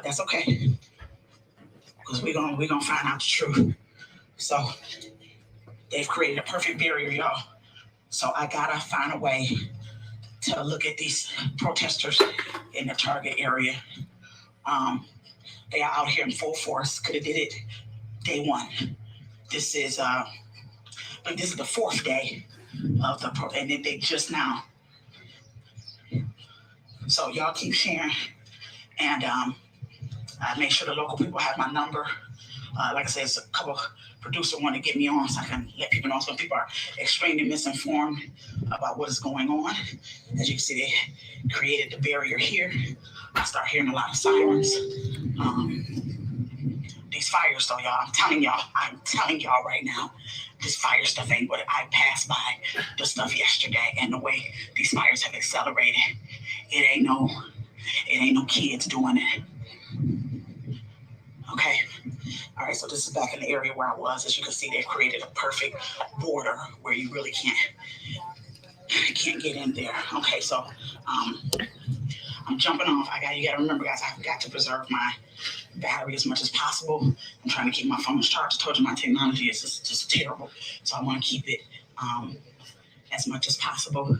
S5: That's okay, because we're gonna find out the truth. So they've created a perfect barrier, y'all. So I gotta find a way to look at these protesters in the target area. They are out here in full force. Could have did it day one. This is the fourth day of the and then they just now. So y'all keep sharing, and I make sure the local people have my number. Like I said, it's a couple producers want to get me on so I can let people know. Some people are extremely misinformed about what is going on. As you can see, they created the barrier here. I start hearing a lot of sirens. These fires, though, y'all, I'm telling y'all right now, this fire stuff ain't what I passed by the stuff yesterday, and the way these fires have accelerated. It ain't no kids doing it. Okay. All right, so this is back in the area where I was. As you can see, they've created a perfect border where you really can't get in there. Okay, so I'm jumping off. You gotta remember, guys, I've got to preserve my battery as much as possible. I'm trying to keep my phone charged. I told you my technology is just terrible. So I want to keep it as much as possible.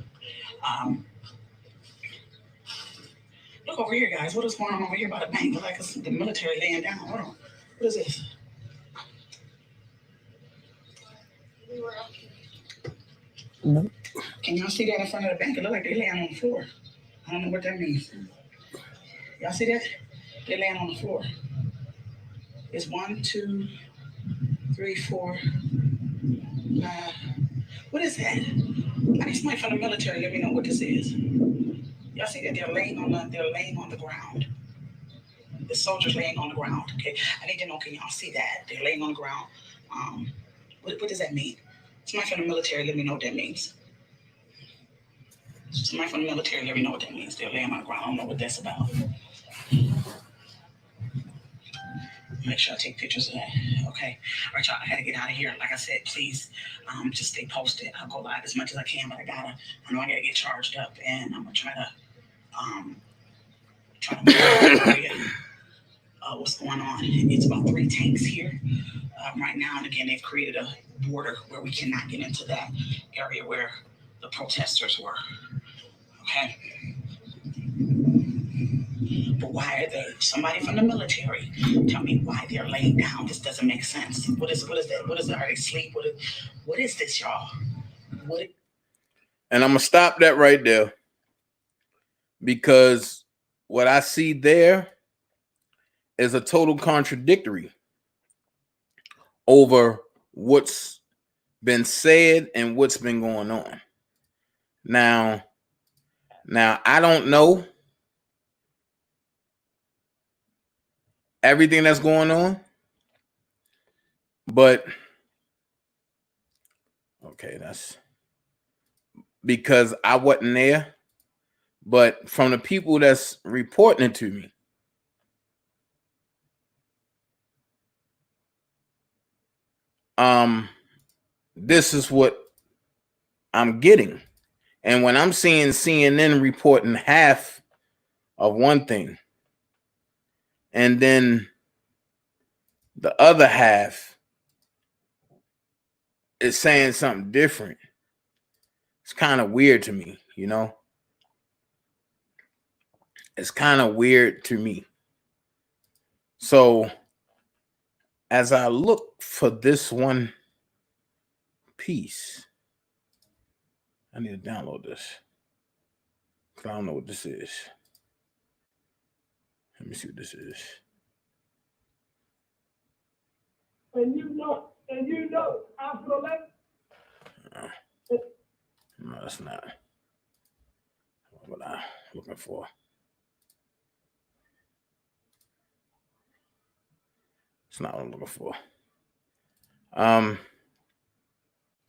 S5: Look over here, guys. What is going on over here by the bank? Look like it's the military laying down. Hold on. What is this?
S4: No.
S5: Can y'all see that in front of the bank? It looks like they're laying on the floor. I don't know what that means. Y'all see that? They're laying on the floor. It's 1, 2, 3, 4, 5. What is that? I need somebody from the military. Let me know what this is. Y'all see that they're laying on the ground. The soldiers laying on the ground. Okay, I need to know. Can y'all see that they're laying on the ground? What does that mean? Somebody from the military, let me know what that means. Somebody from the military, let me know what that means. They're laying on the ground. I don't know what that's about. Make sure I take pictures of that. Okay. All right, y'all. I gotta get out of here. Like I said, please just stay posted. I'll go live as much as I can, but I know I gotta get charged up, and I'm gonna try to move what's going on. It's about 3 tanks here. right now. And again, they've created a border where we cannot get into that area where the protesters were. Okay. But why are they? Somebody from the military, tell me why they're laying down. This doesn't make sense. What is that? What is that? Are they asleep? What is this, y'all?
S4: And I'm gonna stop that right there, because what I see there is a total contradictory over what's been said and what's been going on. Now I don't know everything that's going on, but okay, that's because I wasn't there. But from the people that's reporting it to me, this is what I'm getting. And when I'm seeing CNN reporting half of one thing, and then the other half is saying something different, it's kind of weird to me, you know? It's kind of weird to me. So as I look for this one piece, I need to download this, because I don't know what this is. Let me see what this is.
S8: And you know, after that.
S4: No, that's not what I'm looking for. It's not what I'm looking for.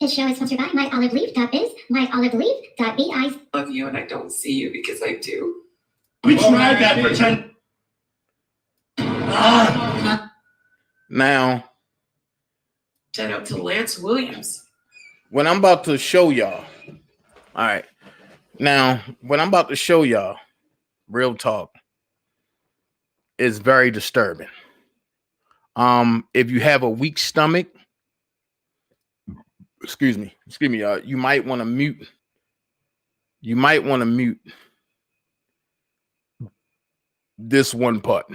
S9: This show is sponsored by myoliveleaf.biz, myoliveleaf.biz.
S10: I love you and I don't see you because I do.
S8: We tried that pretend.
S4: Now,
S10: Shout out to Lance Williams.
S4: what I'm about to show y'all. All right. Now, what I'm about to show y'all, real talk, is very disturbing. If you have a weak stomach, excuse me, y'all, you might want to mute. You might want to mute this one part,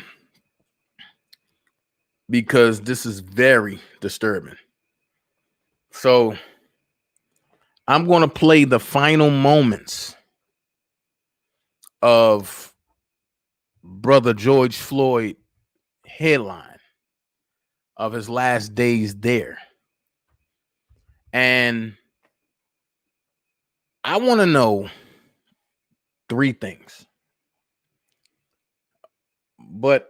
S4: because this is very disturbing. So I'm going to play the final moments of Brother George Floyd headline of his last days there. And I want to know three things. But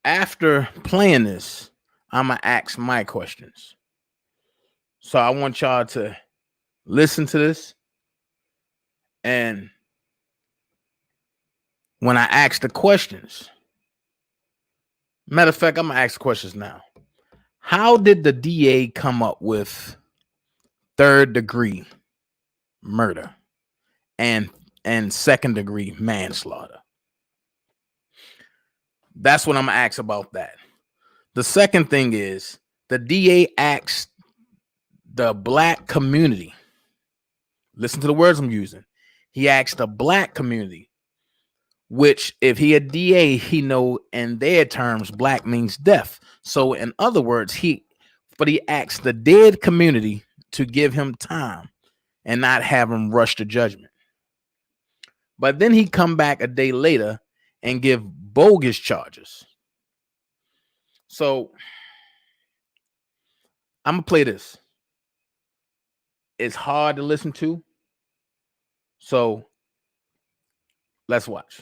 S4: after playing this, I'm going to ask my questions. So I want y'all to listen to this. And when I ask the questions, matter of fact, I'm going to ask questions now. How did the DA come up with third-degree murder and second-degree manslaughter? That's what I'm going to ask about that. The second thing is the DA asked the black community. Listen to the words I'm using. He asked the black community, which if he a DA, he know in their terms, black means death. So in other words, he asked the dead community to give him time and not have him rush to judgment. But then he come back a day later and give bogus charges. So I'm gonna play this. It's hard to listen to. So let's watch.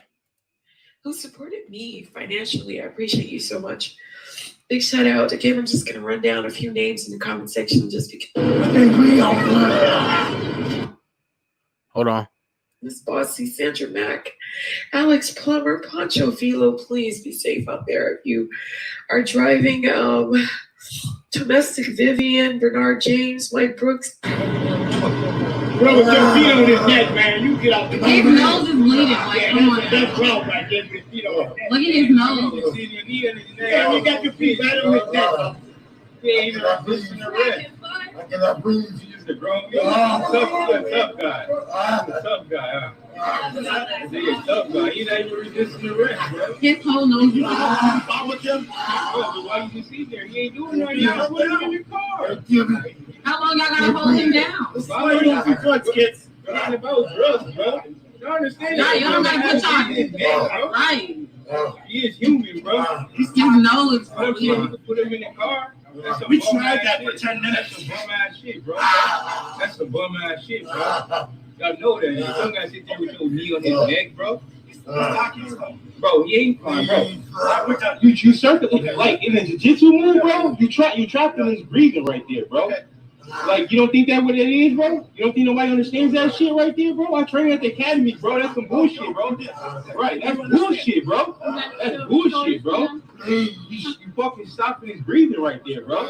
S10: Who supported me financially. I appreciate you so much. Big shout out. Again, I'm just going to run down a few names in the comment section just because.
S4: Hold on.
S10: Miss Bossy, Sandra Mack, Alex Plummer, Poncho Vilo, please be safe out there. If you are driving, Domestic Vivian, Bernard James, Mike Brooks.
S8: Bro, with your feet on his neck, man, you get out the
S11: His nose is bleeding. Like,
S8: yeah,
S11: come on.
S8: that's wrong right there with his feet on his neck.
S11: Look at his nose.
S8: Yeah, you got your feet right on his neck. Yeah, even resisting arrest. I cannot breathe. You just a grown man. Tough guy. Tough guy, huh? You're a tough guy. You're not even resisting arrest, bro.
S10: His whole nose is
S8: I'm with him. Bro, but why you just sit there? He ain't doing nothing. Y'all put him in the car.
S10: How long y'all gotta hold him down?
S8: Kids. It's about drugs, bro. You understand?
S10: Nah, y'all gotta put y'all right.
S8: He is human, bro.
S10: His nose.
S8: I'm saying you can put him in the car. That's
S1: We tried that for 10
S8: That's some bum ass shit, bro. That's some bum ass shit, bro. Y'all know that. You don't gotta sit there with your knee on his neck, bro. Bro, he ain't fine, bro. You circle like in a jiu-jitsu move, bro. You trapped in his breathing right there, bro. Like, you don't think that what it is, bro? You don't think nobody understands that shit right there, bro? I trained at the academy, bro. That's some bullshit, bro. Right, that's bullshit, bro. That's bullshit, bro. You fucking stopping his breathing right there, bro.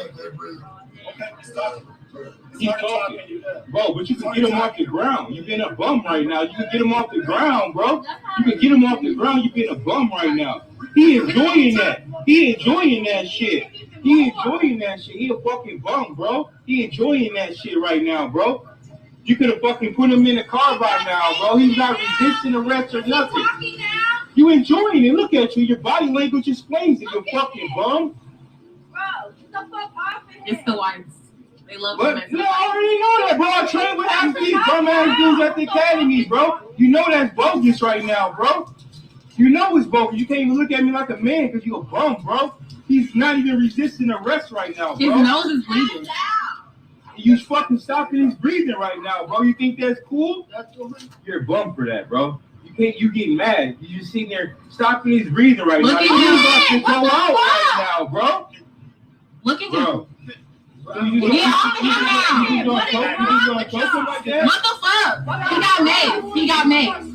S8: Keep talking, bro. But you can get him off the ground. You've been a bum right now. You can get him off the ground, bro. You can get him off the ground. You've been a bum right now. He enjoying that. He enjoying that shit. He enjoying that shit. He a fucking bum, bro. He enjoying that shit right now, bro. You could have fucking put him in the car by now, bro. He's not resisting arrest or nothing. You enjoying it. Look at you. Your body language explains it, you fucking bum.
S10: Bro, get the fuck off of here. It's the whites. They love
S8: but, no, I already know that, bro. I trained with half these bum ass dudes at the academy, bro. You know that's bogus right now, bro. You know it's bogus. You can't even look at me like a man because you a bum, bro. He's not even resisting arrest right now, bro.
S10: His nose is bleeding.
S8: You fucking stopping his breathing right now, bro. You think that's cool? You're a bum for that, bro. You getting mad. You just sitting there stopping his breathing right now. You're about to go out right now, bro.
S10: Look at him.
S8: You gonna choke him like that?
S10: What the fuck? He got names. He got names.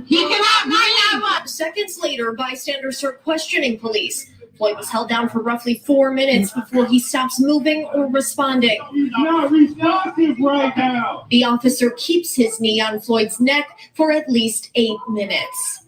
S10: He cannot bring him up.
S7: Seconds later, bystanders start questioning police. Floyd was held down for roughly 4 minutes before he stops moving or responding.
S8: He's not responsive right now.
S7: The officer keeps his knee on Floyd's neck for at least 8 minutes.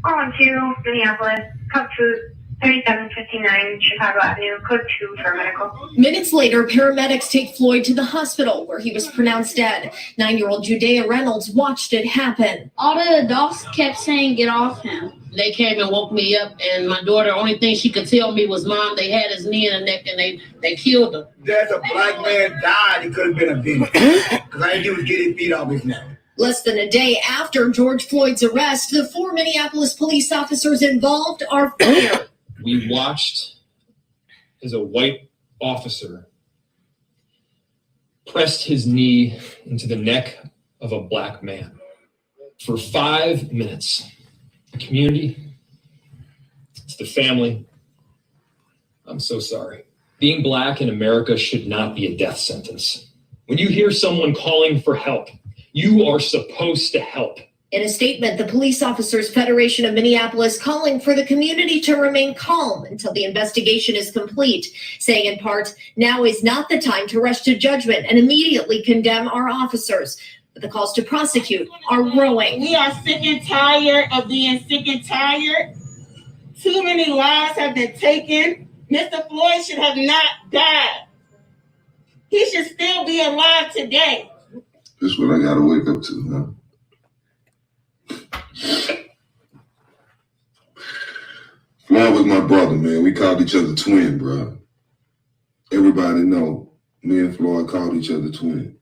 S11: On to Minneapolis, code food, 3759 Chicago Avenue, code 2 for medical.
S7: Minutes later, paramedics take Floyd to the hospital where he was pronounced dead. 9-year-old Judea Reynolds watched it happen.
S12: All the adults kept saying, "Get off him." They came and woke me up, and my daughter, only thing she could tell me was, "Mom, they had his knee in the neck, and they killed him."
S13: There's a black man died. He could have been a victim. Because I think he was getting beat off his neck.
S7: Less than a day after George Floyd's arrest, the 4 Minneapolis police officers involved are fired.
S14: We watched as a white officer pressed his knee into the neck of a black man for 5 minutes. The community, it's the family. I'm so sorry. Being black in America should not be a death sentence. When you hear someone calling for help, you are supposed to help.
S7: In a statement, the Police Officers Federation of Minneapolis calling for the community to remain calm until the investigation is complete, saying in part, now is not the time to rush to judgment and immediately condemn our officers. But the calls to prosecute are growing.
S15: We are sick and tired of being sick and tired. Too many lives have been taken. Mr. Floyd should have not died. He should still be alive today.
S16: This is what I gotta wake up to, huh? Floyd was my brother, man. We called each other twin, bro. Everybody know me and Floyd called each other twin.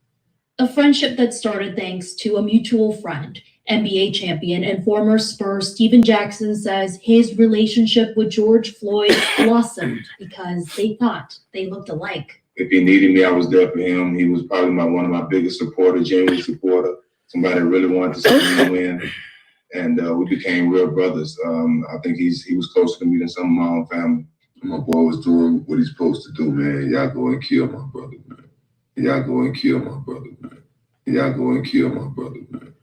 S17: A friendship that started thanks to a mutual friend. NBA champion and former Spurs Steven Jackson says his relationship with George Floyd blossomed because they thought they looked alike.
S16: If he needed me, I was there for him. He was probably one of my biggest supporters, genuine supporter, somebody that really wanted to see me win. And we became real brothers. I think he was closer to me than some of my own family. My boy was doing what he's supposed to do, man. Y'all go and kill my brother, man. Y'all go and kill my brother, man. Y'all go and kill my brother, man.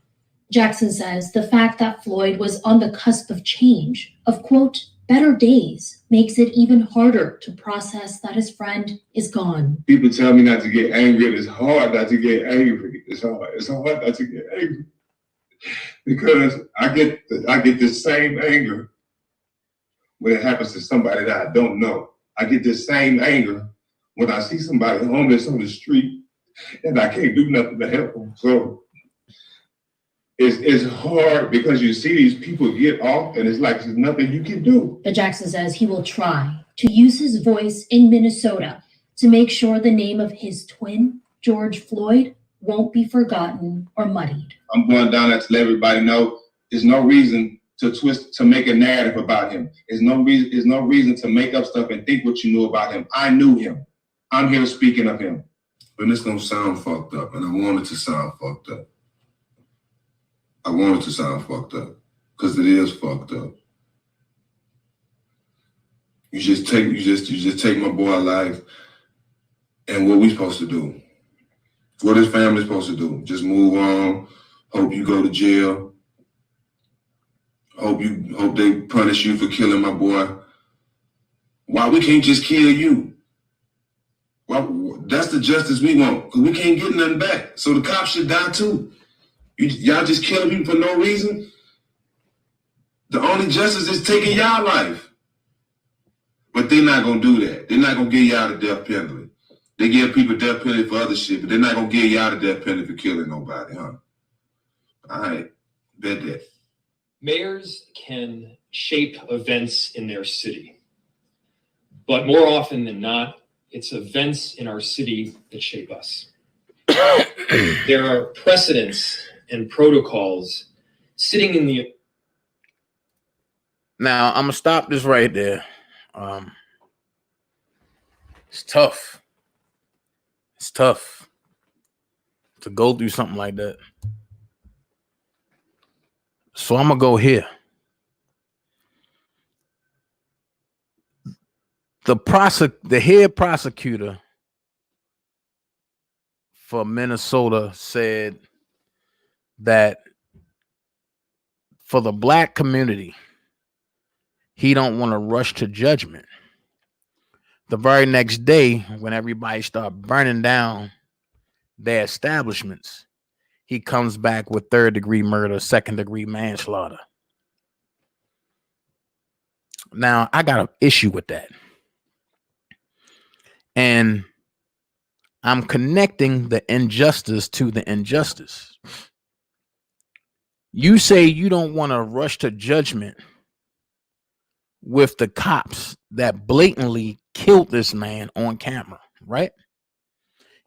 S17: Jackson says the fact that Floyd was on the cusp of change, of quote, better days, makes it even harder to process that his friend is gone.
S16: People tell me not to get angry. It's hard not to get angry. It's hard not to get angry. Because I get the same anger when it happens to somebody that I don't know. I get this same anger when I see somebody homeless on the street and I can't do nothing to help them. So it's hard because you see these people get off and it's like there's nothing you can do.
S17: But Jackson says he will try to use his voice in Minnesota to make sure the name of his twin, George Floyd, won't be forgotten or muddied.
S16: I'm going down there to let everybody know there's no reason to make a narrative about him. There's no reason to make up stuff and think what you knew about him. I knew him. I'm here speaking of him. But it's gonna sound fucked up, and I want it to sound fucked up. I want it to sound fucked up because it is fucked up. You just take my boy's life, and what we supposed to do? What his family supposed to do? Just move on. Hope you go to jail. Hope they punish you for killing my boy. Why we can't just kill you? Why, that's the justice we want, because we can't get nothing back. So the cops should die too. Y'all just killing people for no reason. The only justice is taking y'all life. But they're not gonna do that. They're not gonna give y'all the death penalty. They give people death penalty for other shit, but they're not gonna give y'all the death penalty for killing nobody, huh? All right, bet that.
S14: Mayors can shape events in their city, but more often than not, it's events in our city that shape us. There are precedents and protocols sitting in the...
S4: Now, I'm going to stop this right there. It's tough. It's tough to go through something like that. So I'm going to go here. The head prosecutor for Minnesota said that for the black community, he don't want to rush to judgment. The very next day, when everybody started burning down their establishments, he comes back with third-degree murder, second-degree manslaughter. Now, I got an issue with that. And I'm connecting the injustice to the injustice. You say you don't want to rush to judgment with the cops that blatantly killed this man on camera, right?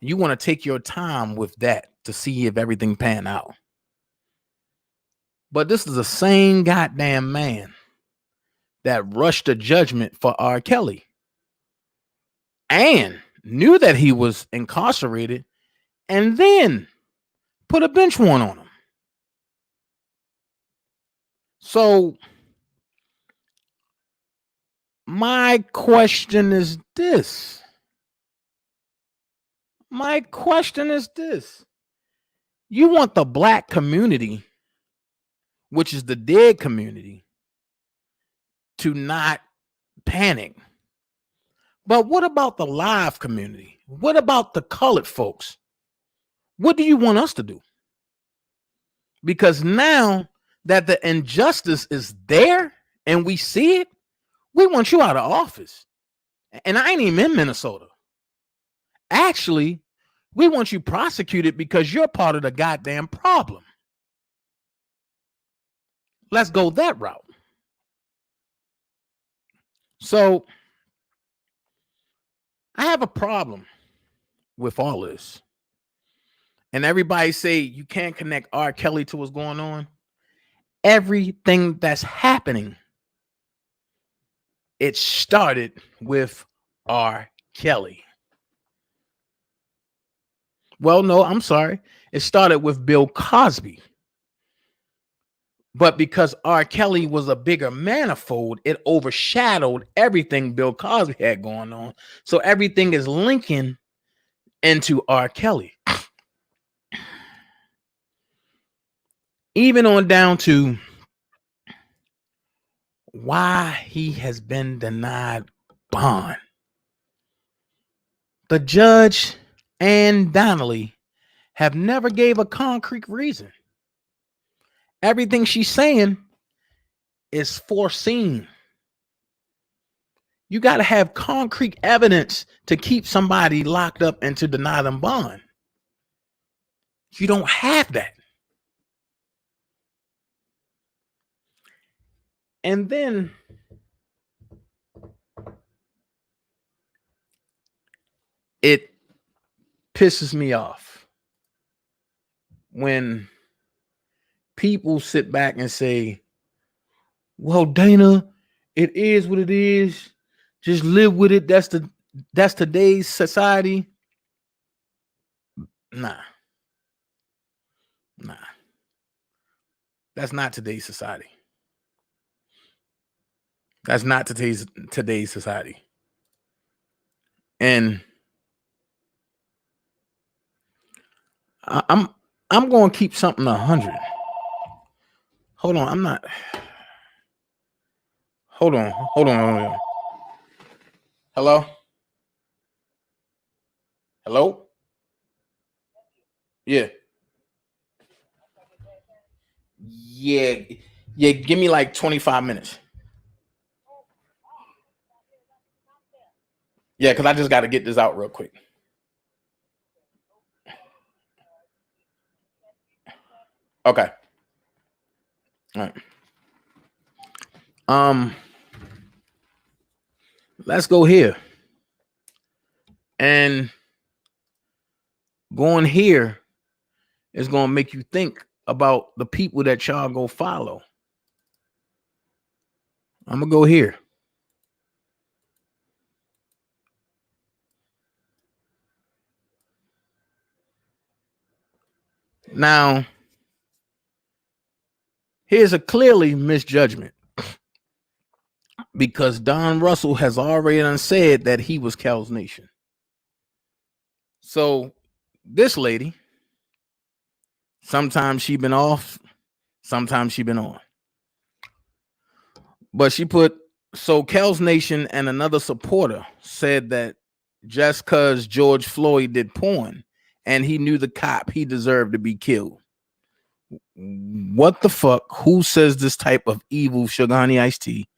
S4: You want to take your time with that to see if everything panned out. But this is the same goddamn man that rushed to judgment for R. Kelly and knew that he was incarcerated and then put a bench warrant on him. So my question is this. You want the black community, which is the dead community, to not panic. But what about the live community? What about the colored folks? What do you want us to do? Because now that the injustice is there and we see it, we want you out of office. And I ain't even in Minnesota. Actually, we want you prosecuted because you're part of the goddamn problem. Let's go that route. So I have a problem with all this. And everybody say you can't connect R. Kelly to what's going on. Everything that's happening, it started with R. Kelly. Well, no, I'm sorry. It started with Bill Cosby. But because R. Kelly was a bigger manifold, it overshadowed everything Bill Cosby had going on. So everything is linking into R. Kelly. Even on down to why he has been denied bond. The judge and Donnelly have never gave a concrete reason. Everything she's saying is foreseen. You got to have concrete evidence to keep somebody locked up and to deny them bond. You don't have that. And then it pisses me off when people sit back and say, well, Dana, it is what it is. Just live with it. That's today's society. Nah. That's not today's society. That's not today's society. And I'm going to keep something 100. Hold on, I'm not. Hold on. Hello? Yeah. Yeah, give me like 25 minutes. Yeah, because I just got to get this out real quick. Okay. All right. Let's go here. And going here is going to make you think about the people that y'all go follow. I'm going to go here. Now, here's a clearly misjudgment because Don Russell has already said that he was Cal's Nation. So this lady, sometimes she been off, sometimes she been on. But she put, so Cal's Nation and another supporter said that just because George Floyd did porn and he knew the cop, he deserved to be killed. What the fuck? Who says this type of evil sugar honey iced tea?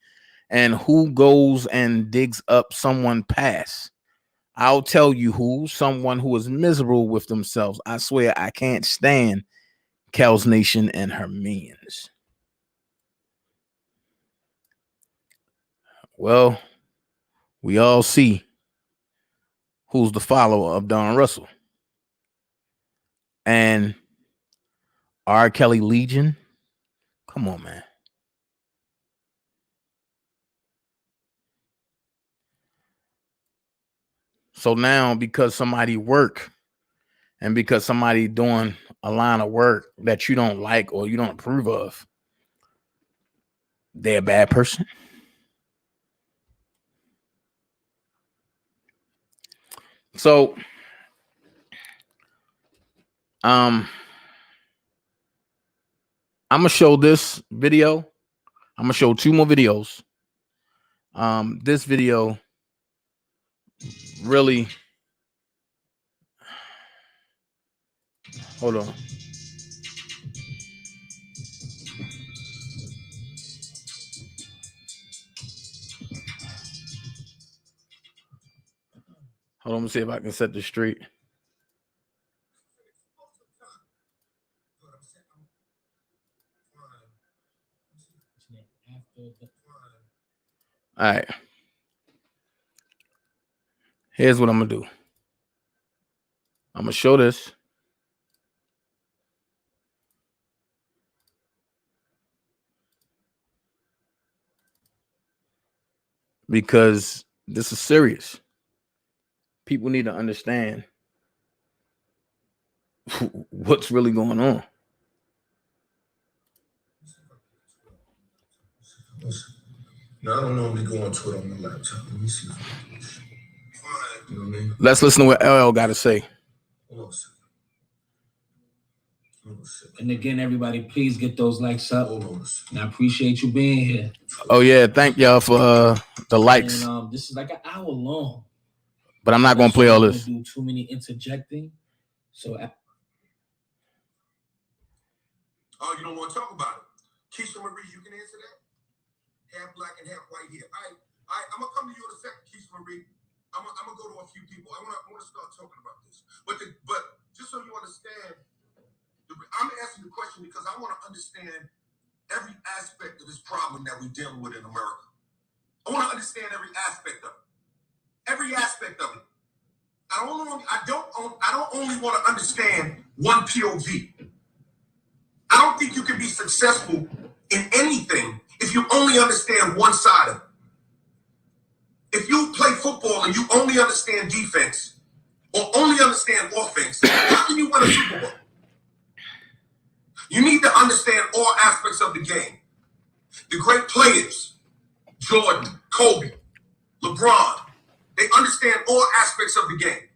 S4: And who goes and digs up someone past? I'll tell you who. Someone who is miserable with themselves. I swear I can't stand Cal's Nation and her minions. Well, we all see who's the follower of Don Russell. And R. Kelly Legion. Come on, man. So now, because somebody work and because somebody doing a line of work that you don't like or you don't approve of, they're a bad person. So, I'm gonna show this video. I'm gonna show 2 more videos. This video really. Hold on. Hold on, let me see if I can set this straight. All right. Here's what I'm gonna do. I'm gonna show this. Because this is serious. People need to understand what's really going on.
S18: Now, I don't normally go onto it on the laptop. Let me see. You know what I mean?
S4: Let's listen to what LL got to say.
S18: Hold on a second.
S19: And again, everybody, please get those likes up. And I appreciate you being here.
S4: Oh yeah, thank y'all for the likes.
S19: And this is like an hour long.
S4: But I'm not gonna play all this.
S19: Do too many interjecting. So.
S18: Oh, you don't want to talk about it? Keisha Marie, you can answer that. Half black and half white here. All right. All right, I'm gonna come to you in a second, Keisha Marie. I'm gonna go to a few people. I wanna start talking about this. But just so you understand, I'm asking the question because I want to understand every aspect of this problem that we're dealing with in America. I want to understand every aspect of it. Every aspect of it. I don't only want to understand one POV. I don't think you can be successful in anything if you only understand one side of it. If you play football and you only understand defense or only understand offense, how can you win a Super Bowl? You need to understand all aspects of the game. The great players, Jordan, Kobe, LeBron, they understand all aspects of the game.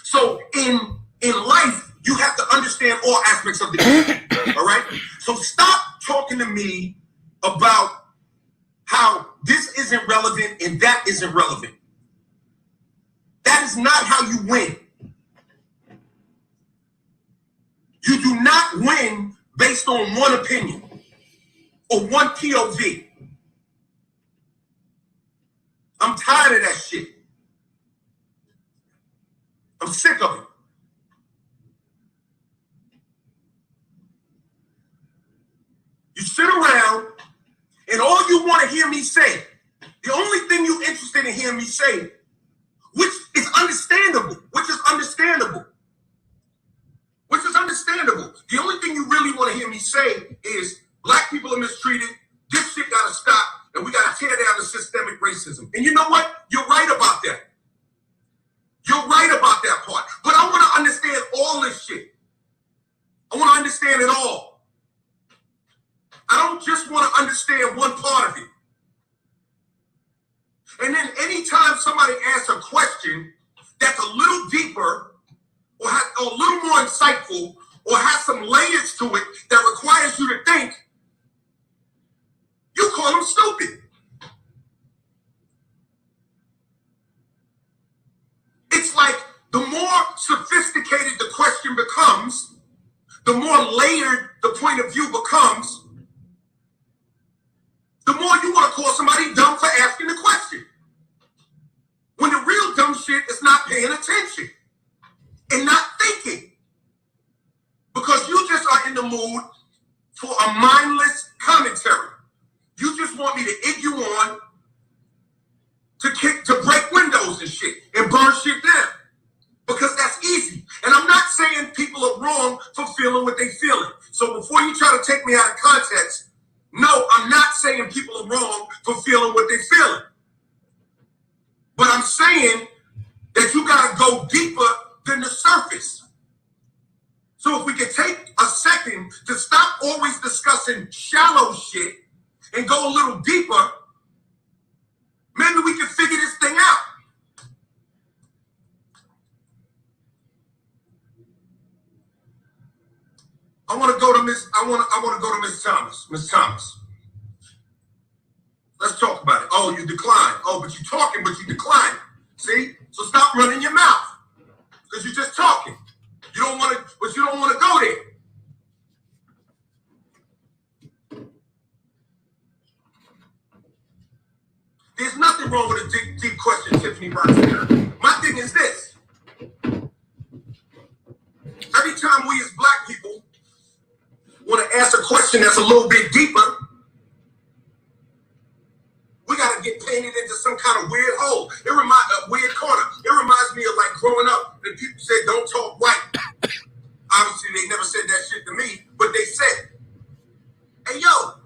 S18: So in life, you have to understand all aspects of the game. All right? So stop talking to me about how this isn't relevant and that isn't relevant. That is not how you win. You do not win based on one opinion or one POV. I'm tired of that shit. I'm sick of it. You sit around and all you want to hear me say, the only thing you're interested in hearing me say, which is understandable. The only thing you really want to hear me say is black people are mistreated, this shit gotta stop, and we gotta tear down the systemic racism. And you know what? You're right about that. You're right about that part. But I want to understand all this shit. I want to understand it all. I don't just want to understand one part of it. And then anytime somebody asks a question that's a little deeper or a little more insightful or has some layers to it that requires you to think, you call them stupid. It's like the more sophisticated the question becomes, the more layered the point of view becomes, the more you want to call somebody dumb for asking the question. When the real dumb shit is not paying attention and not thinking. Because you just are in the mood for a mindless commentary. You just want me to egg you on to break windows and shit and burn shit down. Because that's easy. And I'm not saying people are wrong for feeling what they're feeling. So before you try to take me out of context, no, I'm not saying people are wrong for feeling what they're feeling. But I'm saying that you got to go deeper than the surface. So if we could take a second to stop always discussing shallow shit and go a little deeper, maybe we can figure this thing out. I want to go to Miss Thomas. Miss Thomas. Let's talk about it. Oh, you decline. Oh, but you're talking, but you decline. See? So stop running your mouth. Because you're just talking. You don't want to go there. There's nothing wrong with a deep question, Tiffany Bronson. My thing is this. Every time we as black people want to ask a question that's a little bit deeper, we got to get painted into some kind of weird hole. Weird corner. It reminds me of like growing up and people said, don't talk white. Obviously, they never said that shit to me, but they said, hey, yo,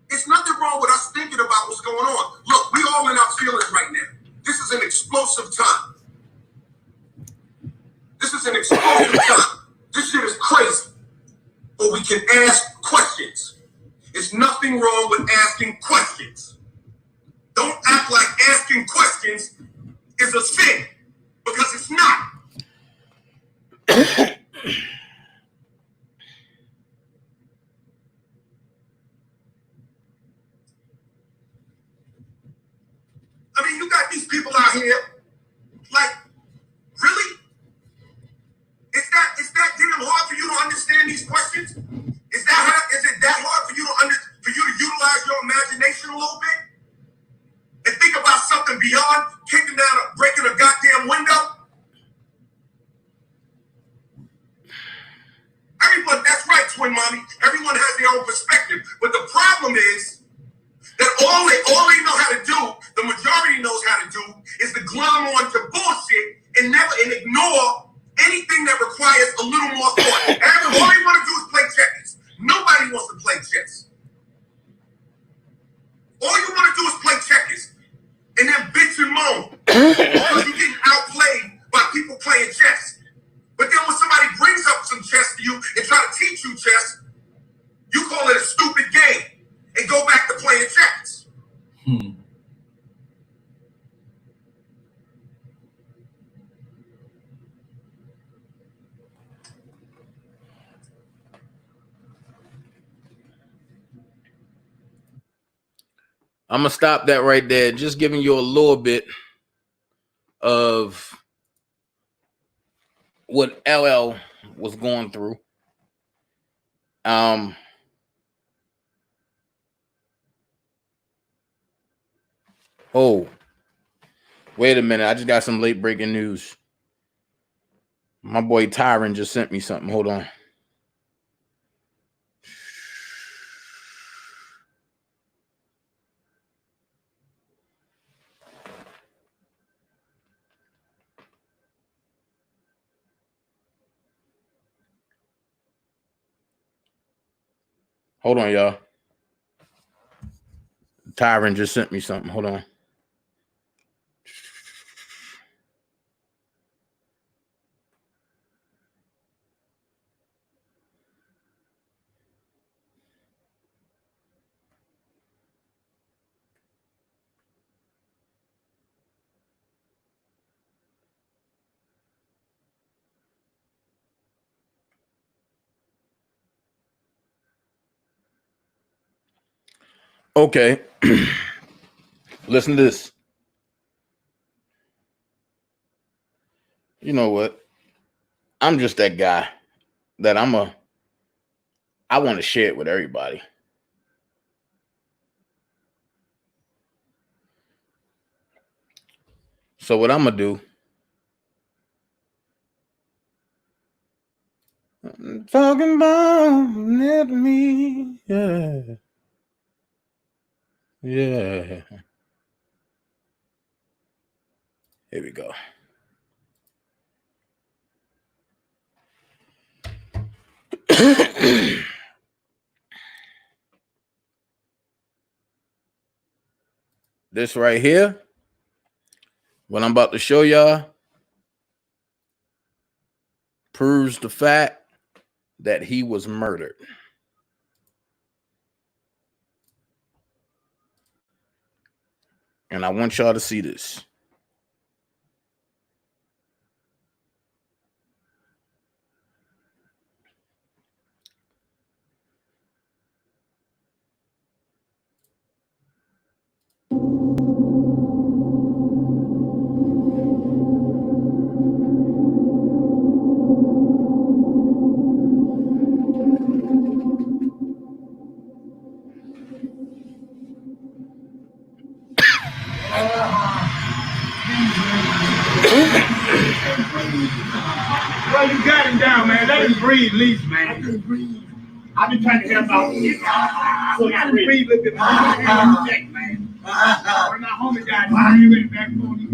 S18: it's nothing wrong with us thinking about what's going on. Look, we all in our feelings right now. This is an explosive time. This shit is crazy. But we can ask questions. There's nothing wrong with asking questions. Don't act like asking questions is a sin, because it's not. I mean, you got these people out here, like, really? Is that damn hard for you to understand these questions? Is it that hard for you to utilize your imagination a little bit? different, mommy. Everyone has their own perspective. But the problem is that all they know how to do, the majority knows how to do, is to glom on to bullshit and ignore anything that requires a little more thought. All they want to do is play checkers. Nobody wants to play chess. All you want to do is play checkers and then bitch and moan because you're getting outplayed by people playing chess. But then when somebody brings up some chess to you and try to teach you chess, you call it a stupid game and go back to playing checkers.
S4: I'm gonna stop that right there. Just giving you a little bit of what LL was going through. Oh, wait a minute. I just got some late breaking news. My boy Tyron just sent me something. Hold on. Hold on, y'all. Tyron just sent me something. Hold on. Okay. Listen to this. You know what? I'm just that guy that I want to share it with everybody. So what I'm going to do, I'm talking about me. Yeah. Yeah. Here we go. This right here, what I'm about to show y'all, proves the fact that he was murdered. And I want y'all to see this.
S8: Well, you got him down, man. Let him breathe, at least, man. I can breathe. I've been trying to help out. So I can breathe a little bit more. Check, man. One of my homies died. You went back on you.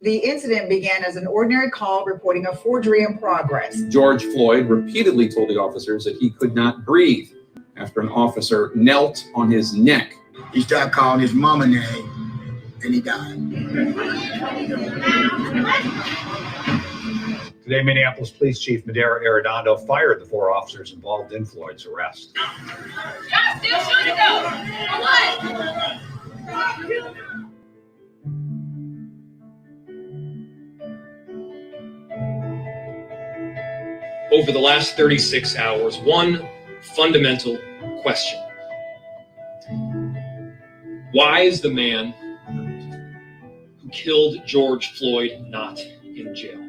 S20: The incident began as an ordinary call reporting a forgery in progress.
S14: George Floyd repeatedly told the officers that he could not breathe after an officer knelt on his neck.
S13: He started calling his mama name, and he died.
S21: Today, Minneapolis Police Chief Madera Arredondo fired the 4 officers involved in Floyd's arrest.
S3: Y'all still shooting though. What?
S14: Over the last 36 hours, one fundamental question. Why is the man who killed George Floyd not in jail?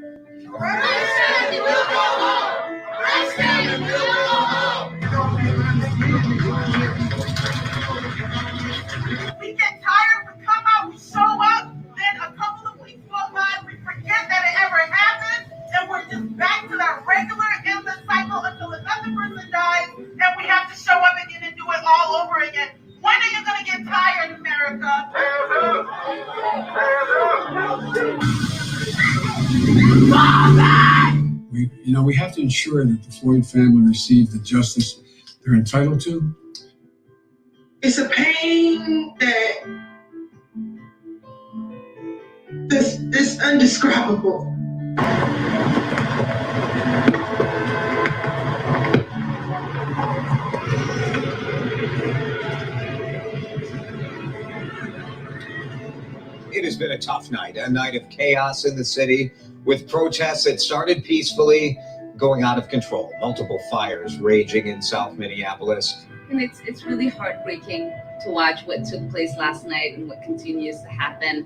S5: We get tired, we come out, we show up, then a couple of weeks go by, we forget that it ever happened, and we're just back to that
S2: We have to ensure that the Floyd family receives the justice they're entitled to.
S15: It's a pain that's indescribable.
S21: It has been a tough night, a night of chaos in the city, with protests that started peacefully going out of control. Multiple fires raging in South Minneapolis.
S22: And it's really heartbreaking to watch what took place last night and what continues to happen.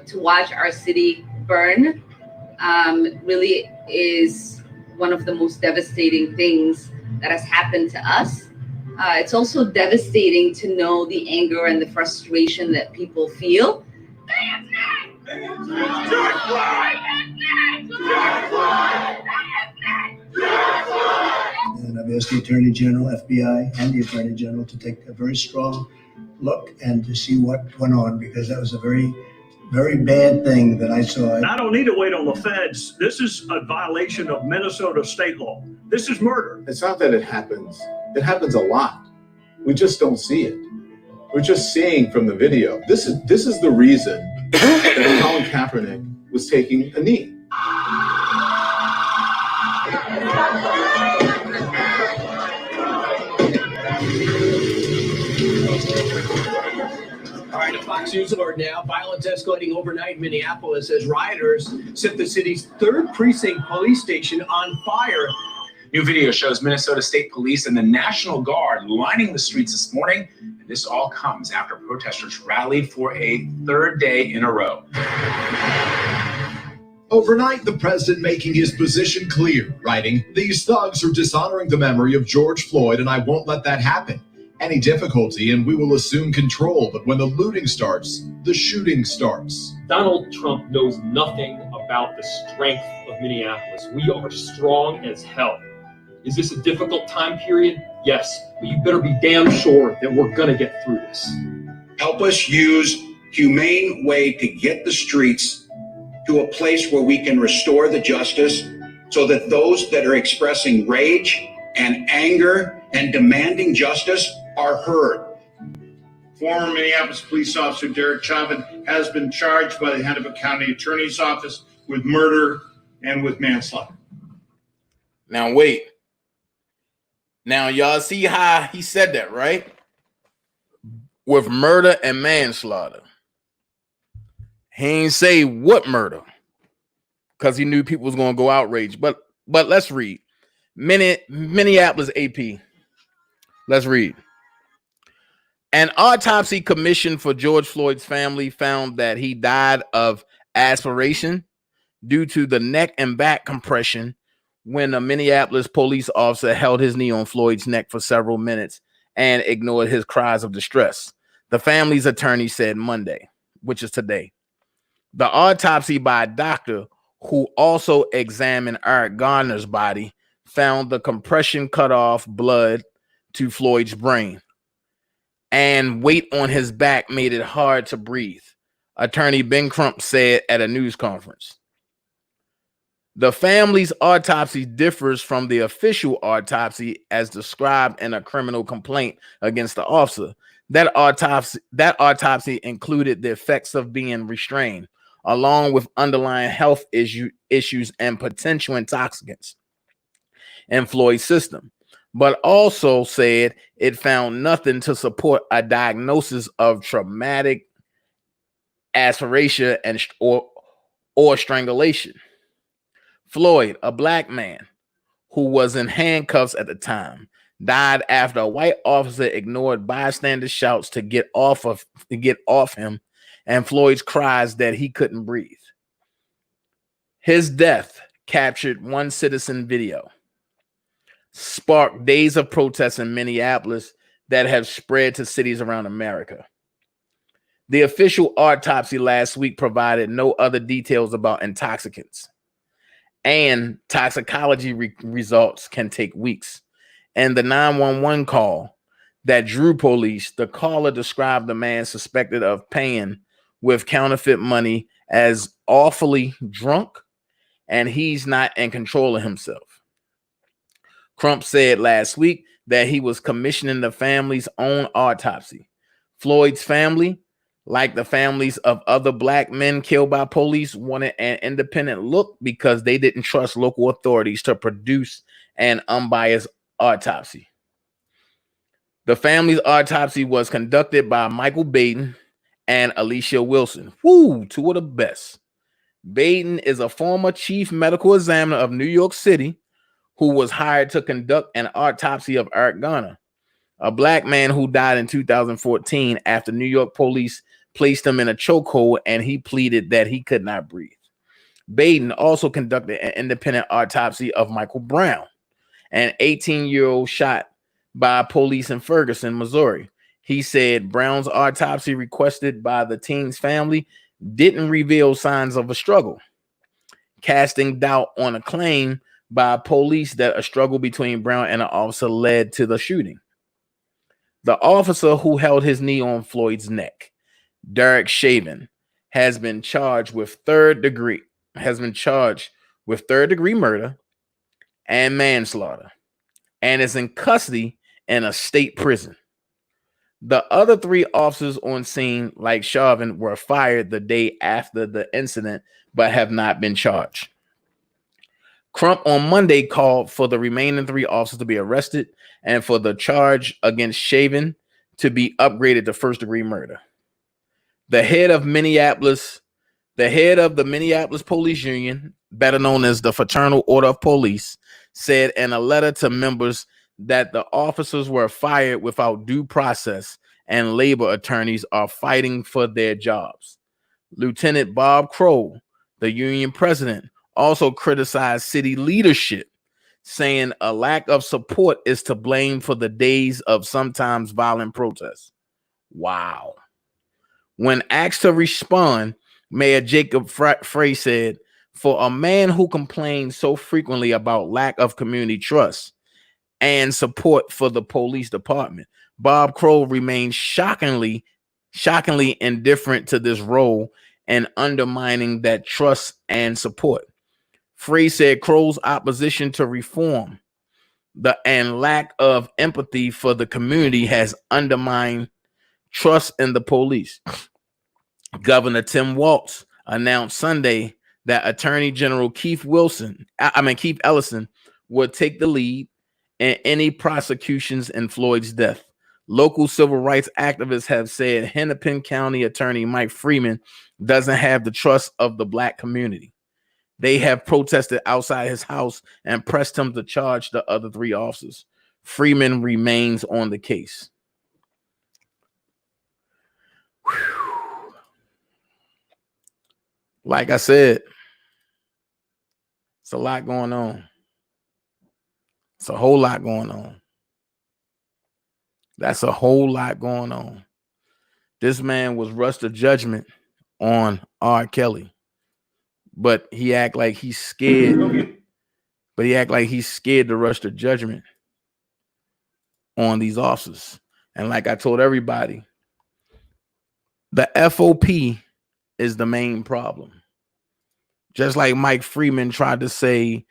S22: To watch our city burn really is one of the most devastating things that has happened to us. It's also devastating to know the anger and the frustration that people feel.
S23: And I've asked the Attorney General, FBI, and the Attorney General to take a very strong look and to see what went on, because that was a very, very bad thing that I saw.
S24: I don't need to wait on the feds. This is a violation of Minnesota state law. This is murder.
S25: It's not that it happens. It happens a lot. We just don't see it. We're just seeing from the video. This is the reason that Colin Kaepernick was taking a knee.
S26: All right, a Fox News alert now. Violence escalating overnight in Minneapolis as rioters set the city's 3rd precinct police station on fire.
S27: New video shows Minnesota State Police and the National Guard lining the streets this morning. And this all comes after protesters rallied for a 3rd day in a row.
S28: Overnight, the president making his position clear, writing, "These thugs are dishonoring the memory of George Floyd, and I won't let that happen. Any difficulty, and we will assume control. But when the looting starts, the shooting starts."
S14: Donald Trump knows nothing about the strength of Minneapolis. We are strong as hell. Is this a difficult time period? Yes, but you better be damn sure that we're gonna get through this.
S29: Help us use humane way to get the streets to a place where we can restore the justice so that those that are expressing rage and anger and demanding justice are heard.
S30: Former Minneapolis police officer Derek Chauvin has been charged by the Hennepin County Attorney's Office with murder and with manslaughter.
S4: Now wait. Now y'all see how he said that, right? With murder and manslaughter. He ain't say what murder, because he knew people was gonna go outraged. But let's read. Minneapolis AP. Let's read. An autopsy commission for George Floyd's family found that he died of aspiration due to the neck and back compression when a Minneapolis police officer held his knee on Floyd's neck for several minutes and ignored his cries of distress. The family's attorney said Monday, which is today. The autopsy by a doctor who also examined Eric Garner's body found the compression cut off blood to Floyd's brain, and weight on his back made it hard to breathe, attorney Ben Crump said at a news conference. The family's autopsy differs from the official autopsy as described in a criminal complaint against the officer. That autopsy included the effects of being restrained, along with underlying health issues and potential intoxicants in Floyd's system, but also said it found nothing to support a diagnosis of traumatic aspiration or strangulation. Floyd, a black man who was in handcuffs at the time, died after a white officer ignored bystander shouts to get off him and Floyd's cries that he couldn't breathe. His death, captured one citizen video, sparked days of protests in Minneapolis that have spread to cities around America. The official autopsy last week provided no other details about intoxicants, and toxicology results can take weeks. And the 911 call that drew police, the caller described the man suspected of paying with counterfeit money as awfully drunk and he's not in control of himself. Crump said last week that he was commissioning the family's own autopsy. Floyd's family, like the families of other black men killed by police, wanted an independent look because they didn't trust local authorities to produce an unbiased autopsy. The family's autopsy was conducted by Michael Baden and Alicia Wilson. Woo, two of the best. Baden is a former chief medical examiner of New York City who was hired to conduct an autopsy of Eric Garner, a black man who died in 2014 after New York police placed him in a chokehold and he pleaded that he could not breathe. Baden also conducted an independent autopsy of Michael Brown, an 18-year-old shot by police in Ferguson, Missouri. He said Brown's autopsy requested by the teen's family didn't reveal signs of a struggle, casting doubt on a claim by police that a struggle between Brown and an officer led to the shooting. The officer who held his knee on Floyd's neck, Derek Chauvin, has been charged with third degree murder and manslaughter, and is in custody in a state prison. The other three officers on scene, like Chauvin, were fired the day after the incident, but have not been charged. Crump on Monday called for the remaining three officers to be arrested and for the charge against Chauvin to be upgraded to first-degree murder. The head of the Minneapolis Police Union, better known as the Fraternal Order of Police, said in a letter to members that the officers were fired without due process and labor attorneys are fighting for their jobs. Lieutenant Bob Crow, the union president, also criticized city leadership, saying a lack of support is to blame for the days of sometimes violent protests. Wow. When asked to respond, Mayor Jacob Frey said, "For a man who complains so frequently about lack of community trust and support for the police department, Bob Crow remains shockingly indifferent to this role and undermining that trust and support." Frey said Crow's opposition to reform and lack of empathy for the community has undermined trust in the police. Governor Tim Walz announced Sunday that Attorney General Keith Ellison would take the lead in any prosecutions in Floyd's death. Local civil rights activists have said Hennepin County Attorney Mike Freeman doesn't have the trust of the black community. They have protested outside his house and pressed him to charge the other three officers. Freeman remains on the case. Whew. Like I said, it's a lot going on. It's a whole lot going on. That's a whole lot going on. This man was rushed to judgment on R. Kelly, but he act like he's scared. But he act like he's scared to rush to judgment on these officers. And like I told everybody, the FOP is the main problem. Just like Mike Freeman tried to say,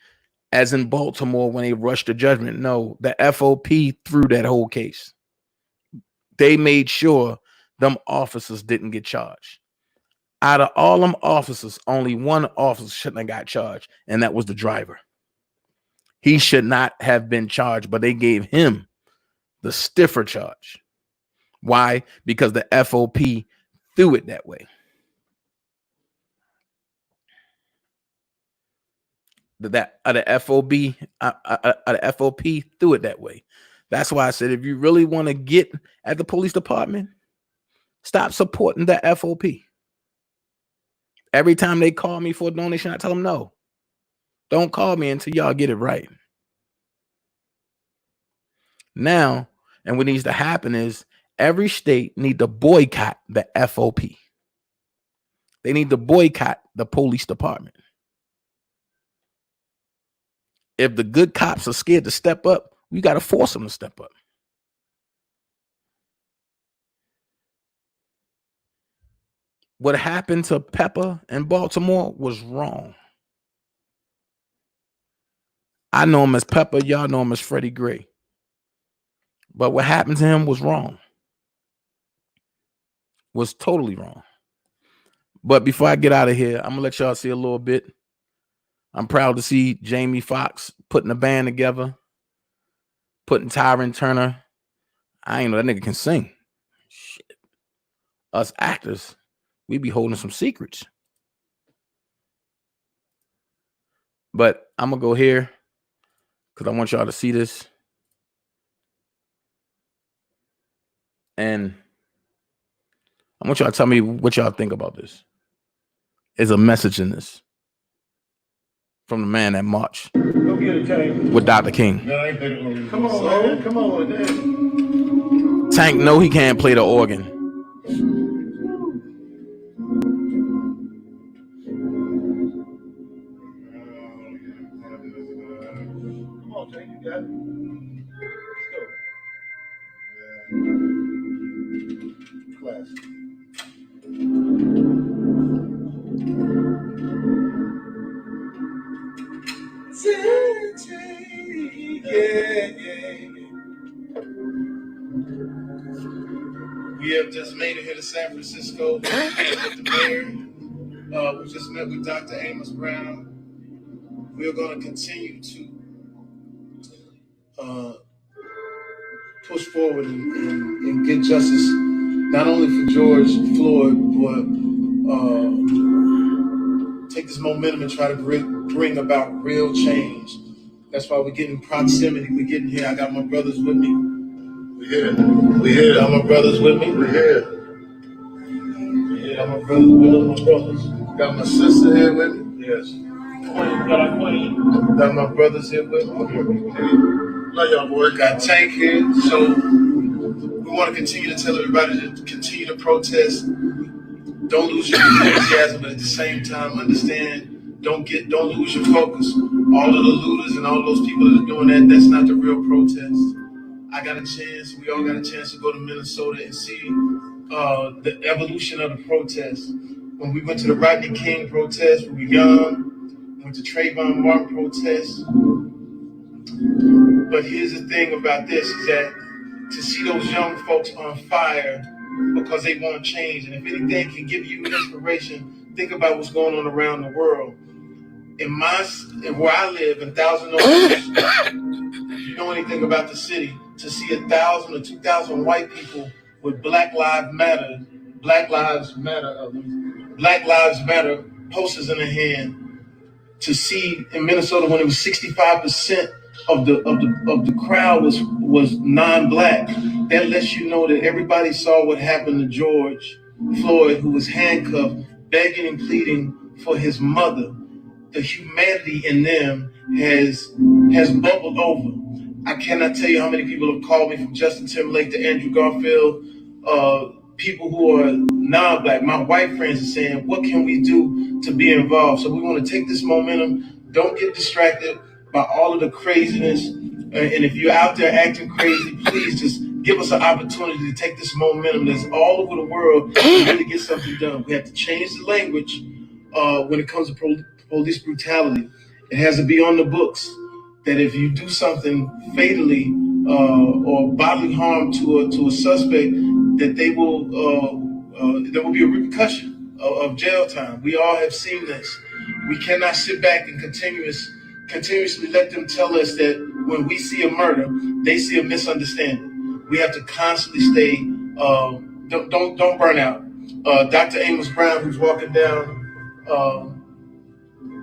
S4: as in Baltimore when they rushed to judgment. No, the FOP threw that whole case. They made sure them officers didn't get charged. Out of all them officers, only one officer shouldn't have got charged, and that was the driver. He should not have been charged, but they gave him the stiffer charge. Why? Because the FOP threw it that way. The FOP threw it that way. That's why I said, if you really want to get at the police department, stop supporting the FOP. Every time they call me for a donation, I tell them no. Don't call me until y'all get it right. Now, and what needs to happen is every state need to boycott the FOP. They need to boycott the police department. If the good cops are scared to step up, we got to force them to step up. What happened to Pepper in Baltimore was wrong. I know him as Pepper. Y'all know him as Freddie Gray. But what happened to him was wrong. Was totally wrong. But before I get out of here, I'm gonna let y'all see a little bit. I'm proud to see Jamie Foxx putting a band together, putting Tyron Turner. I ain't know that nigga can sing. Shit. Us actors, we be holding some secrets. But I'm gonna go here because I want y'all to see this. And I want y'all to tell me what y'all think about this. There's a message in this from the man that marched with Dr. King.
S30: Come on, man. Come on, man.
S4: Tank know he can't play the organ.
S30: Come on, Tank. You got it. Let's go. Class. Yeah. We have just made it here to San Francisco with the mayor. We just met with Dr. Amos Brown. We are going to continue to push forward and get justice, not only for George Floyd, but take this momentum and try to bring about real change. That's why we're getting proximity. We're getting here. I got my brothers with me. We're here. Got my brothers with me. We're here. Got my brothers. Got my sister here with me. Yes. Got my brothers here with me. Love y'all, boy. Got Tank here. So we want to continue to tell everybody to continue to protest. Don't lose your enthusiasm, but at the same time, understand, don't lose your focus. All of the looters and all those people that are doing that, that's not the real protest. I got a chance, we all got a chance to go to Minnesota and see the evolution of the protest. When we went to the Rodney King protest, we were young, went to Trayvon Martin protest. But here's the thing about this, is that to see those young folks on fire because they want change, and if anything can give you inspiration, think about what's going on around the world. In where I live, in Thousand Oaks, if you know anything about the city, to see 1,000 or 2,000 white people with Black Lives Matter posters in their hand, to see in Minnesota when it was 65% of the crowd was non-black, that lets you know that everybody saw what happened to George Floyd, who was handcuffed, begging and pleading for his mother. The humanity in them has bubbled over. I cannot tell you how many people have called me, from Justin Timberlake to Andrew Garfield, people who are non-black. My white friends are saying, what can we do to be involved? So we want to take this momentum. Don't get distracted by all of the craziness. And if you're out there acting crazy, please just give us an opportunity to take this momentum that's all over the world to really get something done. We have to change the language when it comes to police brutality. It has to be on the books that if you do something fatally or bodily harm to a suspect, that there will be a repercussion of jail time. We all have seen this. We cannot sit back and continuously let them tell us that when we see a murder, they see a misunderstanding. We have to constantly stay. Don't burn out. Dr. Amos Brown, who's walking down.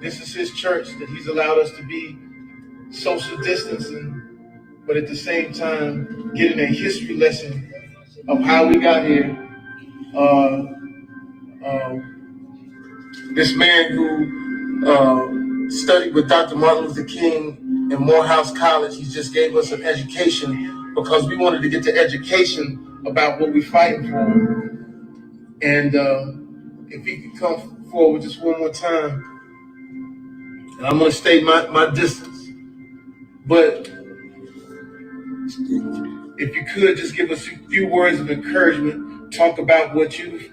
S30: This is his church that he's allowed us to be social distancing, but at the same time getting a history lesson of how we got here. This man who studied with Dr. Martin Luther King in Morehouse College, he just gave us an education because we wanted to get the education about what we're fighting for. And if he could come forward just one more time, and I'm going to state my distance, but if you could just give us a few words of encouragement, talk about what you've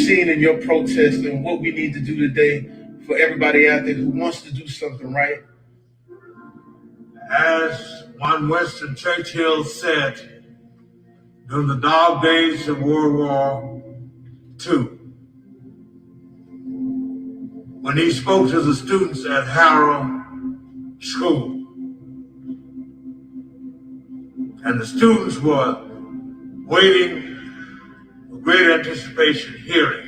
S30: seen in your protest and what we need to do today for everybody out there who wants to do something right. As one Winston Churchill said during the dog days of World War II, when he spoke to the students at Harrow School, and the students were waiting with great anticipation, hearing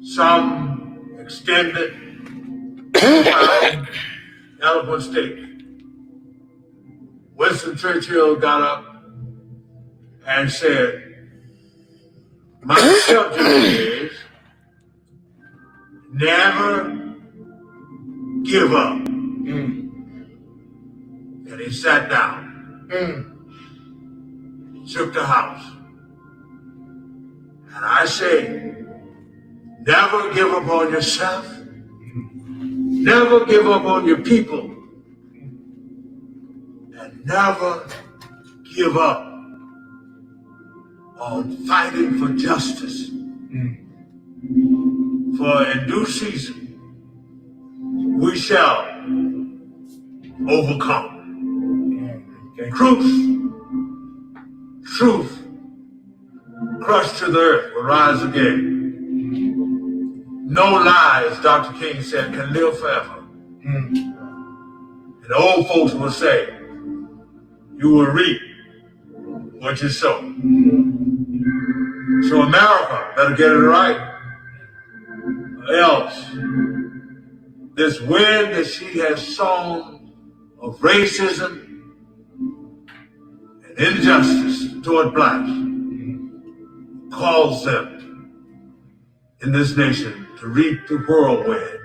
S30: some extended, profound, eloquent statement. Winston Churchill got up and said, "My subject is never give up." And he sat down, shook the house. And I say, never give up on yourself. Never give up on your people. And never give up on fighting for justice. For in due season, we shall overcome. Truth, crushed to the earth, will rise again. No lies, Dr. King said, can live forever. And old folks will say, you will reap what you sow. So America better get it right, or else this wind that she has sown of racism and injustice toward blacks calls them in this nation to reap the whirlwind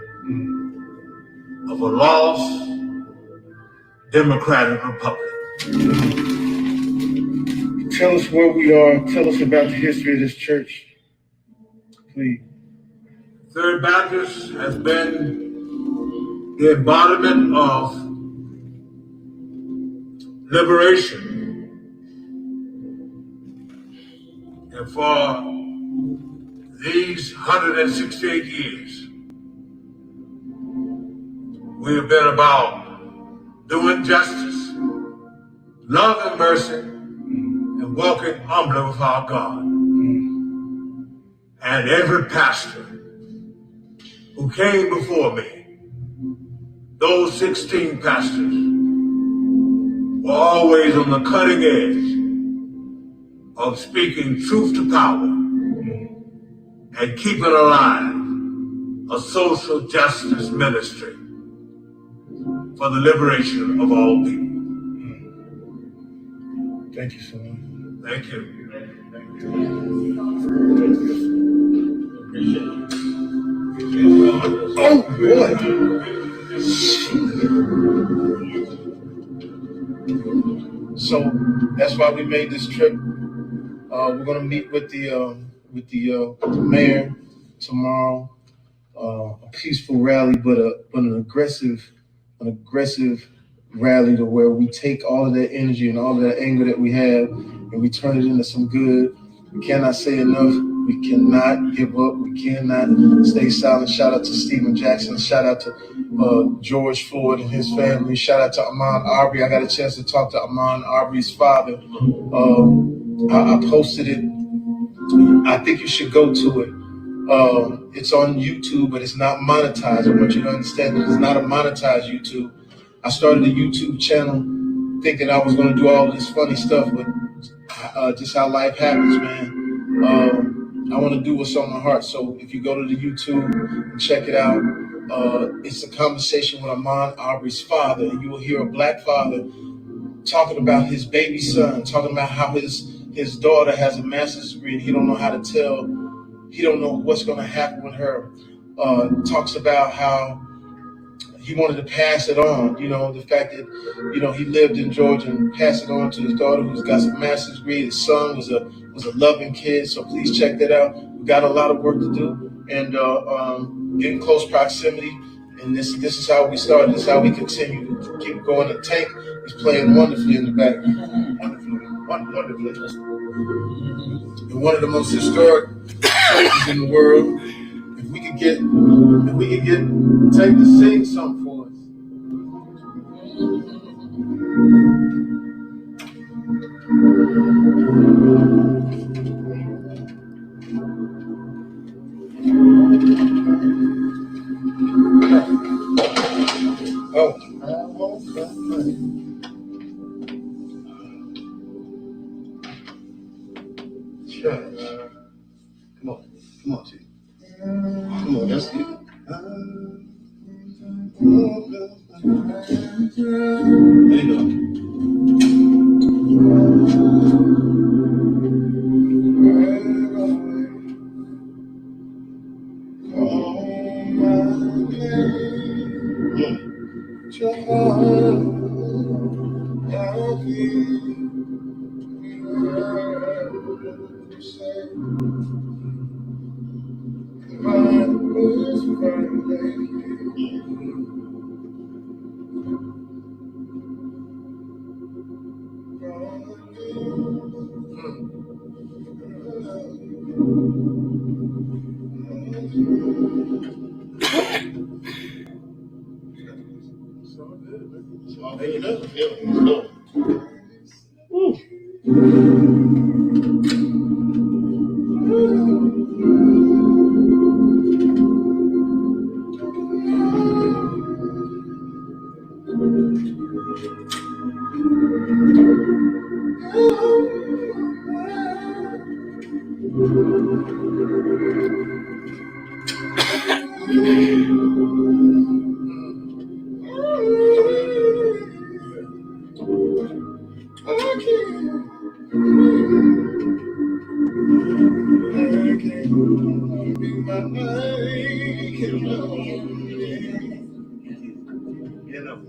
S30: of a lost democratic republic. Tell us where we are. Tell us about the history of this church, please. Third Baptist has been the embodiment of liberation. And for these 168 years, we have been about doing justice, love and mercy, and walking humbly with our God. And every pastor who came before me, those 16 pastors, were always on the cutting edge of speaking truth to power and keeping alive a social justice ministry for the liberation of all people. Thank you so much. Thank you. Oh boy. So that's why we made this trip. We're gonna meet with the mayor tomorrow. A peaceful rally, but an aggressive rally to where we take all of that energy and all of that anger that we have and we turn it into some good. We cannot say enough. We cannot give up. We cannot stay silent. Shout out to Stephen Jackson. Shout out to George Floyd and his family. Shout out to Ahmaud Arbery. I got a chance to talk to Ahmaud Arbery's father. I posted it. I think you should go to it. It's on YouTube, but it's not monetized. I want you to understand that it's not a monetized YouTube. I started a YouTube channel thinking I was going to do all this funny stuff, but just how life happens, man. I want to do what's on my heart. So if you go to the YouTube and check it out, it's a conversation with Ahmaud Arbery's father, and you will hear a black father talking about his baby son, talking about how his daughter has a master's degree and he don't know how to tell. He don't know what's going to happen with her. Talks about how he wanted to pass it on. You know, the fact that, you know, he lived in Georgia and passed it on to his daughter who's got some master's degree. His son was a loving kid. So please check that out. We got a lot of work to do and get in close proximity. And this is how we started. This is how we continue to keep going. The Tank is playing wonderfully in the back. Wonderfully. And one of the most historic churches in the world. If we could get Tank to sing something for us. Oh, I won't complain. Sure. Come on, T. Come on, that's it. There you go.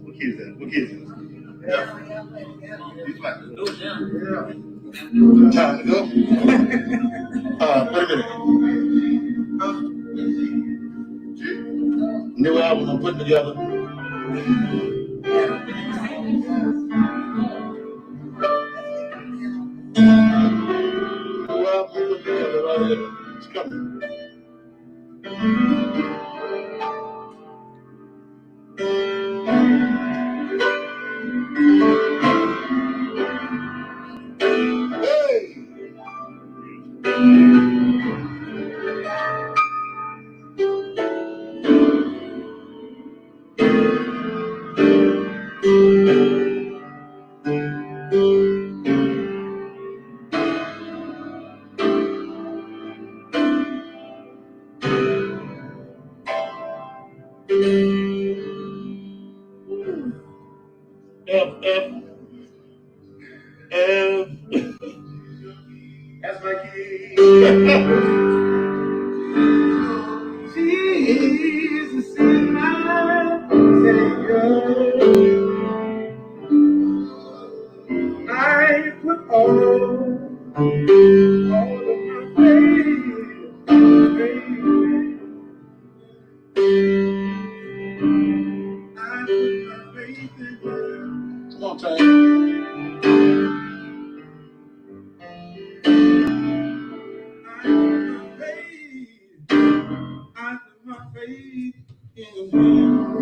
S30: What kid is that? What kid is that? Yeah. He's like, time to go. Wait a minute. New album I'm putting together. New album I'm putting together right here. It's coming. That's my key. Jesus is my Savior. I put all of my faith. Come on, Ty. I put my faith in Him.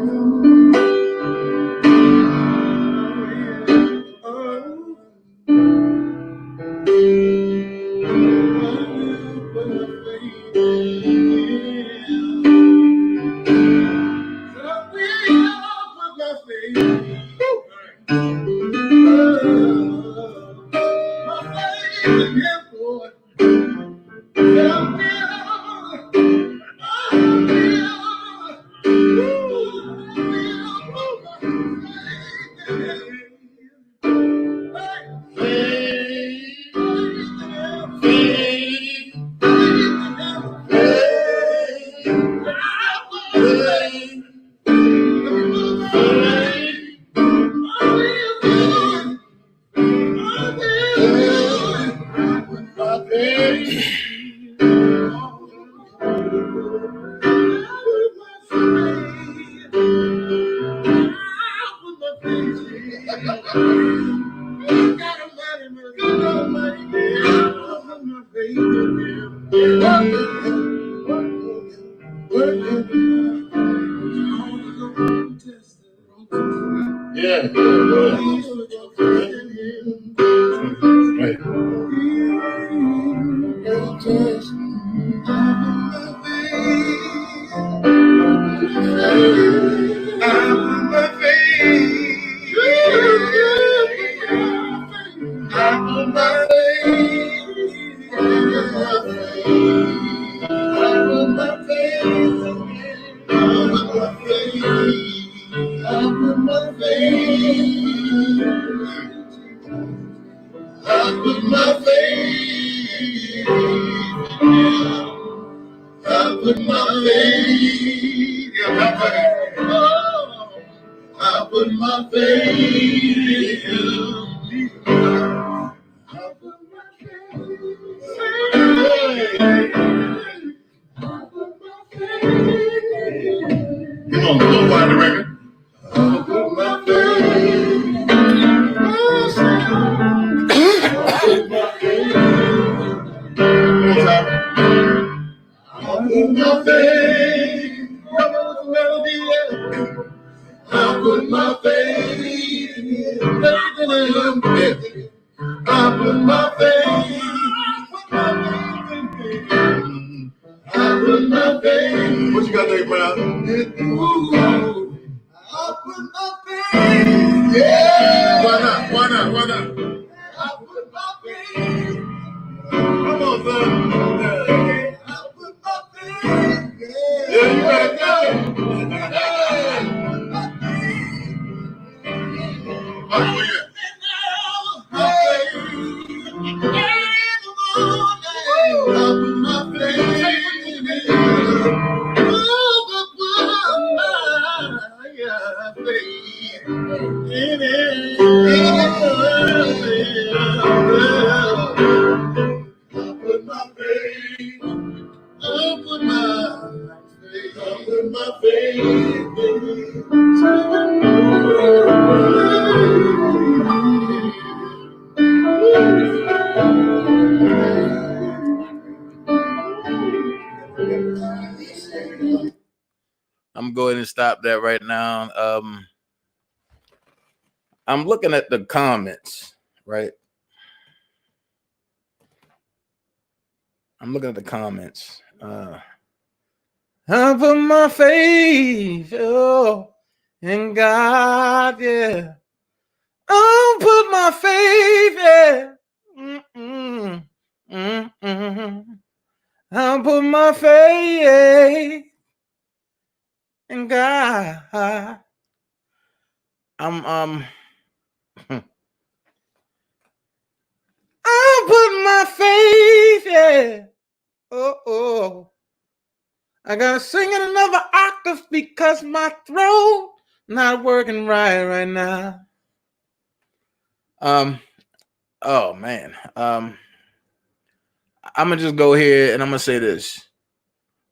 S30: Yeah. Come on, go find the record. I put my faith in him. I put my faith. I put my faith. What you got there, Brown? I put my faith. Yeah. Why not? Why not? Why not? I put my faith. Come on, son. Yeah. I put my faith. Yeah, you better go. Hallelujah.
S4: I'm going to stop that right now. I'm looking at the comments, right? I'm looking at the comments. I put my faith in God, yeah. I put my faith, yeah. I put my faith in God. I put my faith, yeah. Oh. I gotta sing in another octave because my throat not working right now. Oh man. I'm gonna just go here and I'm gonna say this.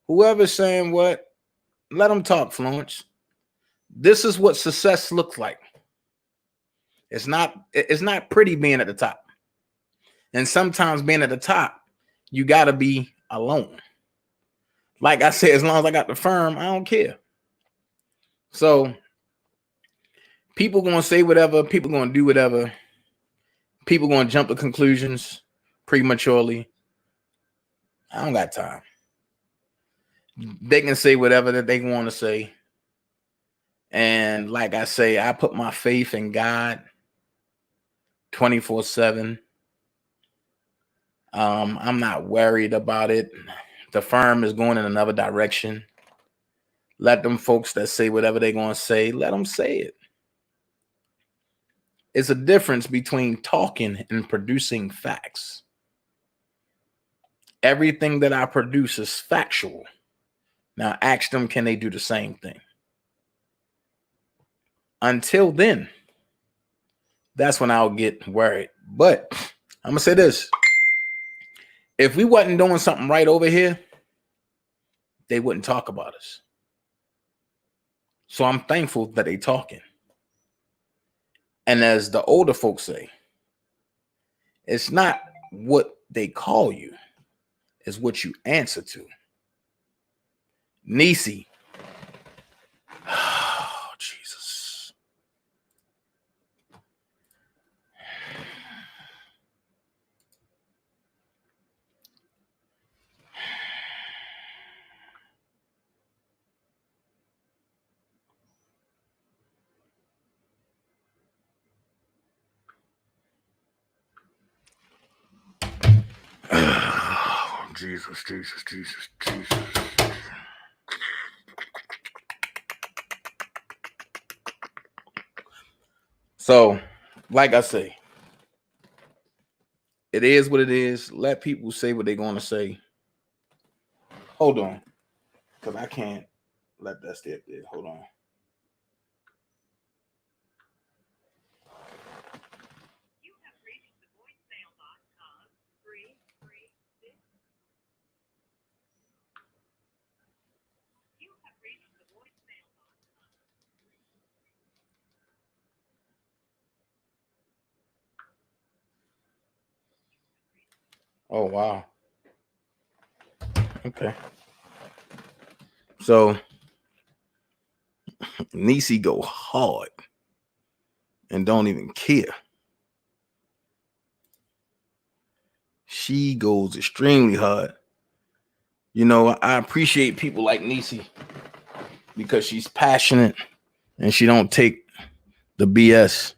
S4: Whoever's saying what, let them talk, Florence. This is what success looks like. It's not pretty being at the top. And sometimes being at the top, you gotta be alone. Like I said, as long as I got the firm, I don't care. So people gonna say whatever, people gonna do whatever, people gonna jump to conclusions prematurely. I don't got time. They can say whatever that they want to say. And like I say, I put my faith in God 24/7. I'm not worried about it. The firm is going in another direction. Let them folks that say whatever they're going to say, let them say it. It's a difference between talking and producing facts. Everything that I produce is factual. Now ask them, can they do the same thing? Until then, that's when I'll get worried. But I'm going to say this. If we wasn't doing something right over here, they wouldn't talk about us. So I'm thankful that they talking. And as the older folks say, it's not what they call you, it's what you answer to. Nisi. Oh, Jesus. Jesus. So, like I say, it is what it is. Let people say what they're going to say. Hold on, because I can't let that stay up there. Hold on. Oh, wow. Okay. So, Niecy go hard and don't even care. She goes extremely hard. You know, I appreciate people like Niecy because she's passionate and she don't take the BS.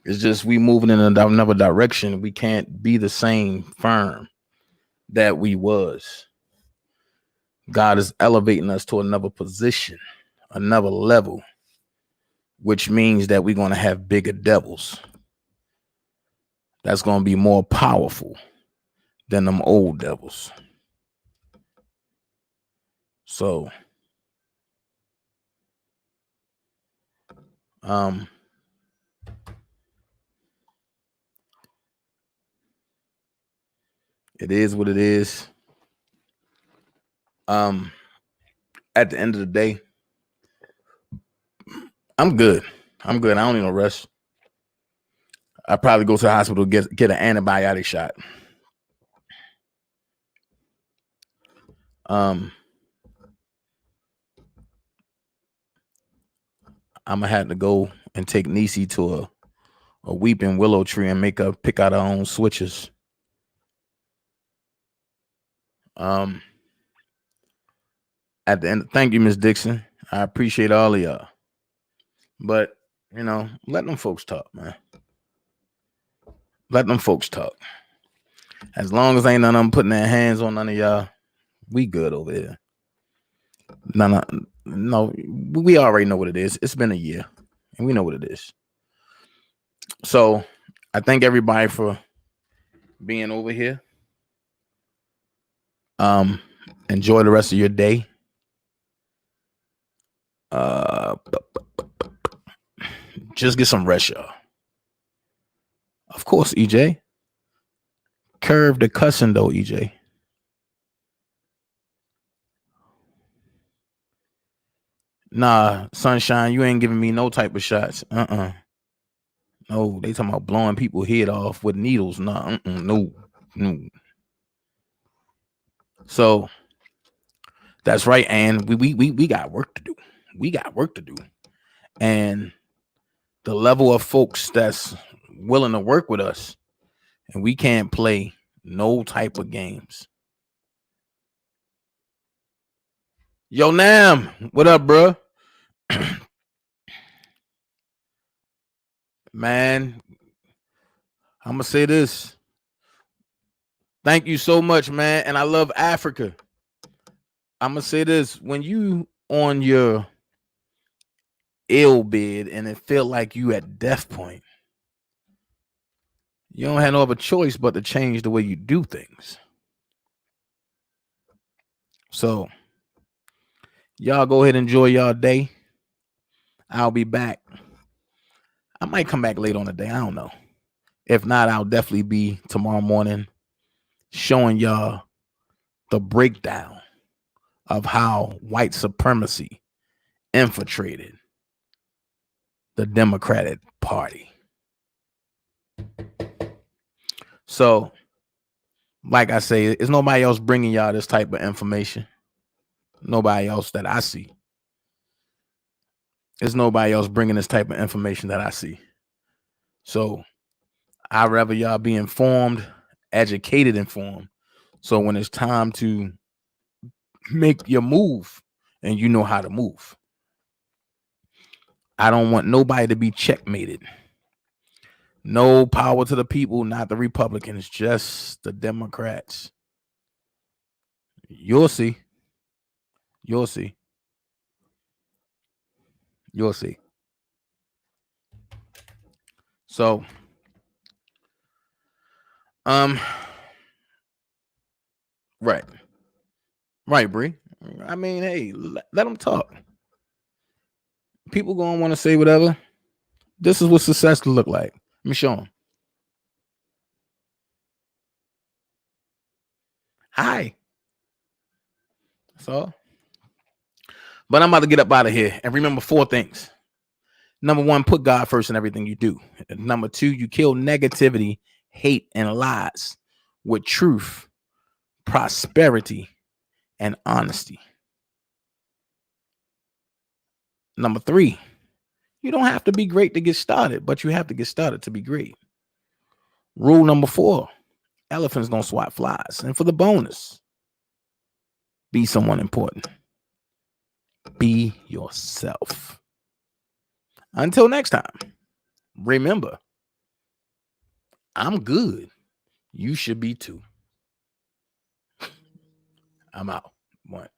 S4: It's just we moving in another direction. We can't be the same firm that we was. God is elevating us to another position, another level, which means that we're going to have bigger devils. That's going to be more powerful than them old devils. So, it is what it is. At the end of the day, I'm good. I don't need no rest. I probably go to the hospital get an antibiotic shot. I'm gonna have to go and take Niecy to a weeping willow tree and make her pick out her own switches. At the end, thank you, Miss Dixon. I appreciate all of y'all. But you know, let them folks talk, man. Let them folks talk. As long as ain't none of them putting their hands on none of y'all, we good over here. No, we already know what it is. It's been a year, and we know what it is. So I thank everybody for being over here. Enjoy the rest of your day. Just get some rest, y'all. Of course, EJ. Curve the cussing though, EJ. Nah, Sunshine, you ain't giving me no type of shots. No, they talking about blowing people head off with needles. Nah, no. So that's right, and we got work to do. We got work to do. And the level of folks that's willing to work with us, and we can't play no type of games. Yo, Nam, what up, bro? Man, I'm gonna say this. Thank you so much, man. And I love Africa. I'm gonna say this. When you on your ill bed and it feel like you at death point, you don't have no other choice but to change the way you do things. So y'all go ahead and enjoy y'all day. I'll be back. I might come back late on the day. I don't know. If not, I'll definitely be tomorrow morning showing y'all the breakdown of how white supremacy infiltrated the Democratic Party. So, like I say, it's nobody else bringing y'all this type of information. Nobody else that I see. There's nobody else bringing this type of information that I see. So, I'd rather y'all be informed, educated, informed. So when it's time to make your move and you know how to move. I don't want nobody to be checkmated. No power to the people, not the Republicans, just the Democrats. You'll see. You'll see. You'll see. So, right. Right, Bree. I mean, hey, let them talk. People gonna want to say whatever. This is what success look like. Let me show them. Hi. That's all. But I'm about to get up out of here and remember 4 things. Number 1, put God first in everything you do. Number 2, you kill negativity, hate, and lies with truth, prosperity, and honesty. Number 3, you don't have to be great to get started, but you have to get started to be great. Rule number 4, elephants don't swat flies. And for the bonus, be someone important. Be yourself. Until next time, remember, I'm good. You should be too. I'm out. 1.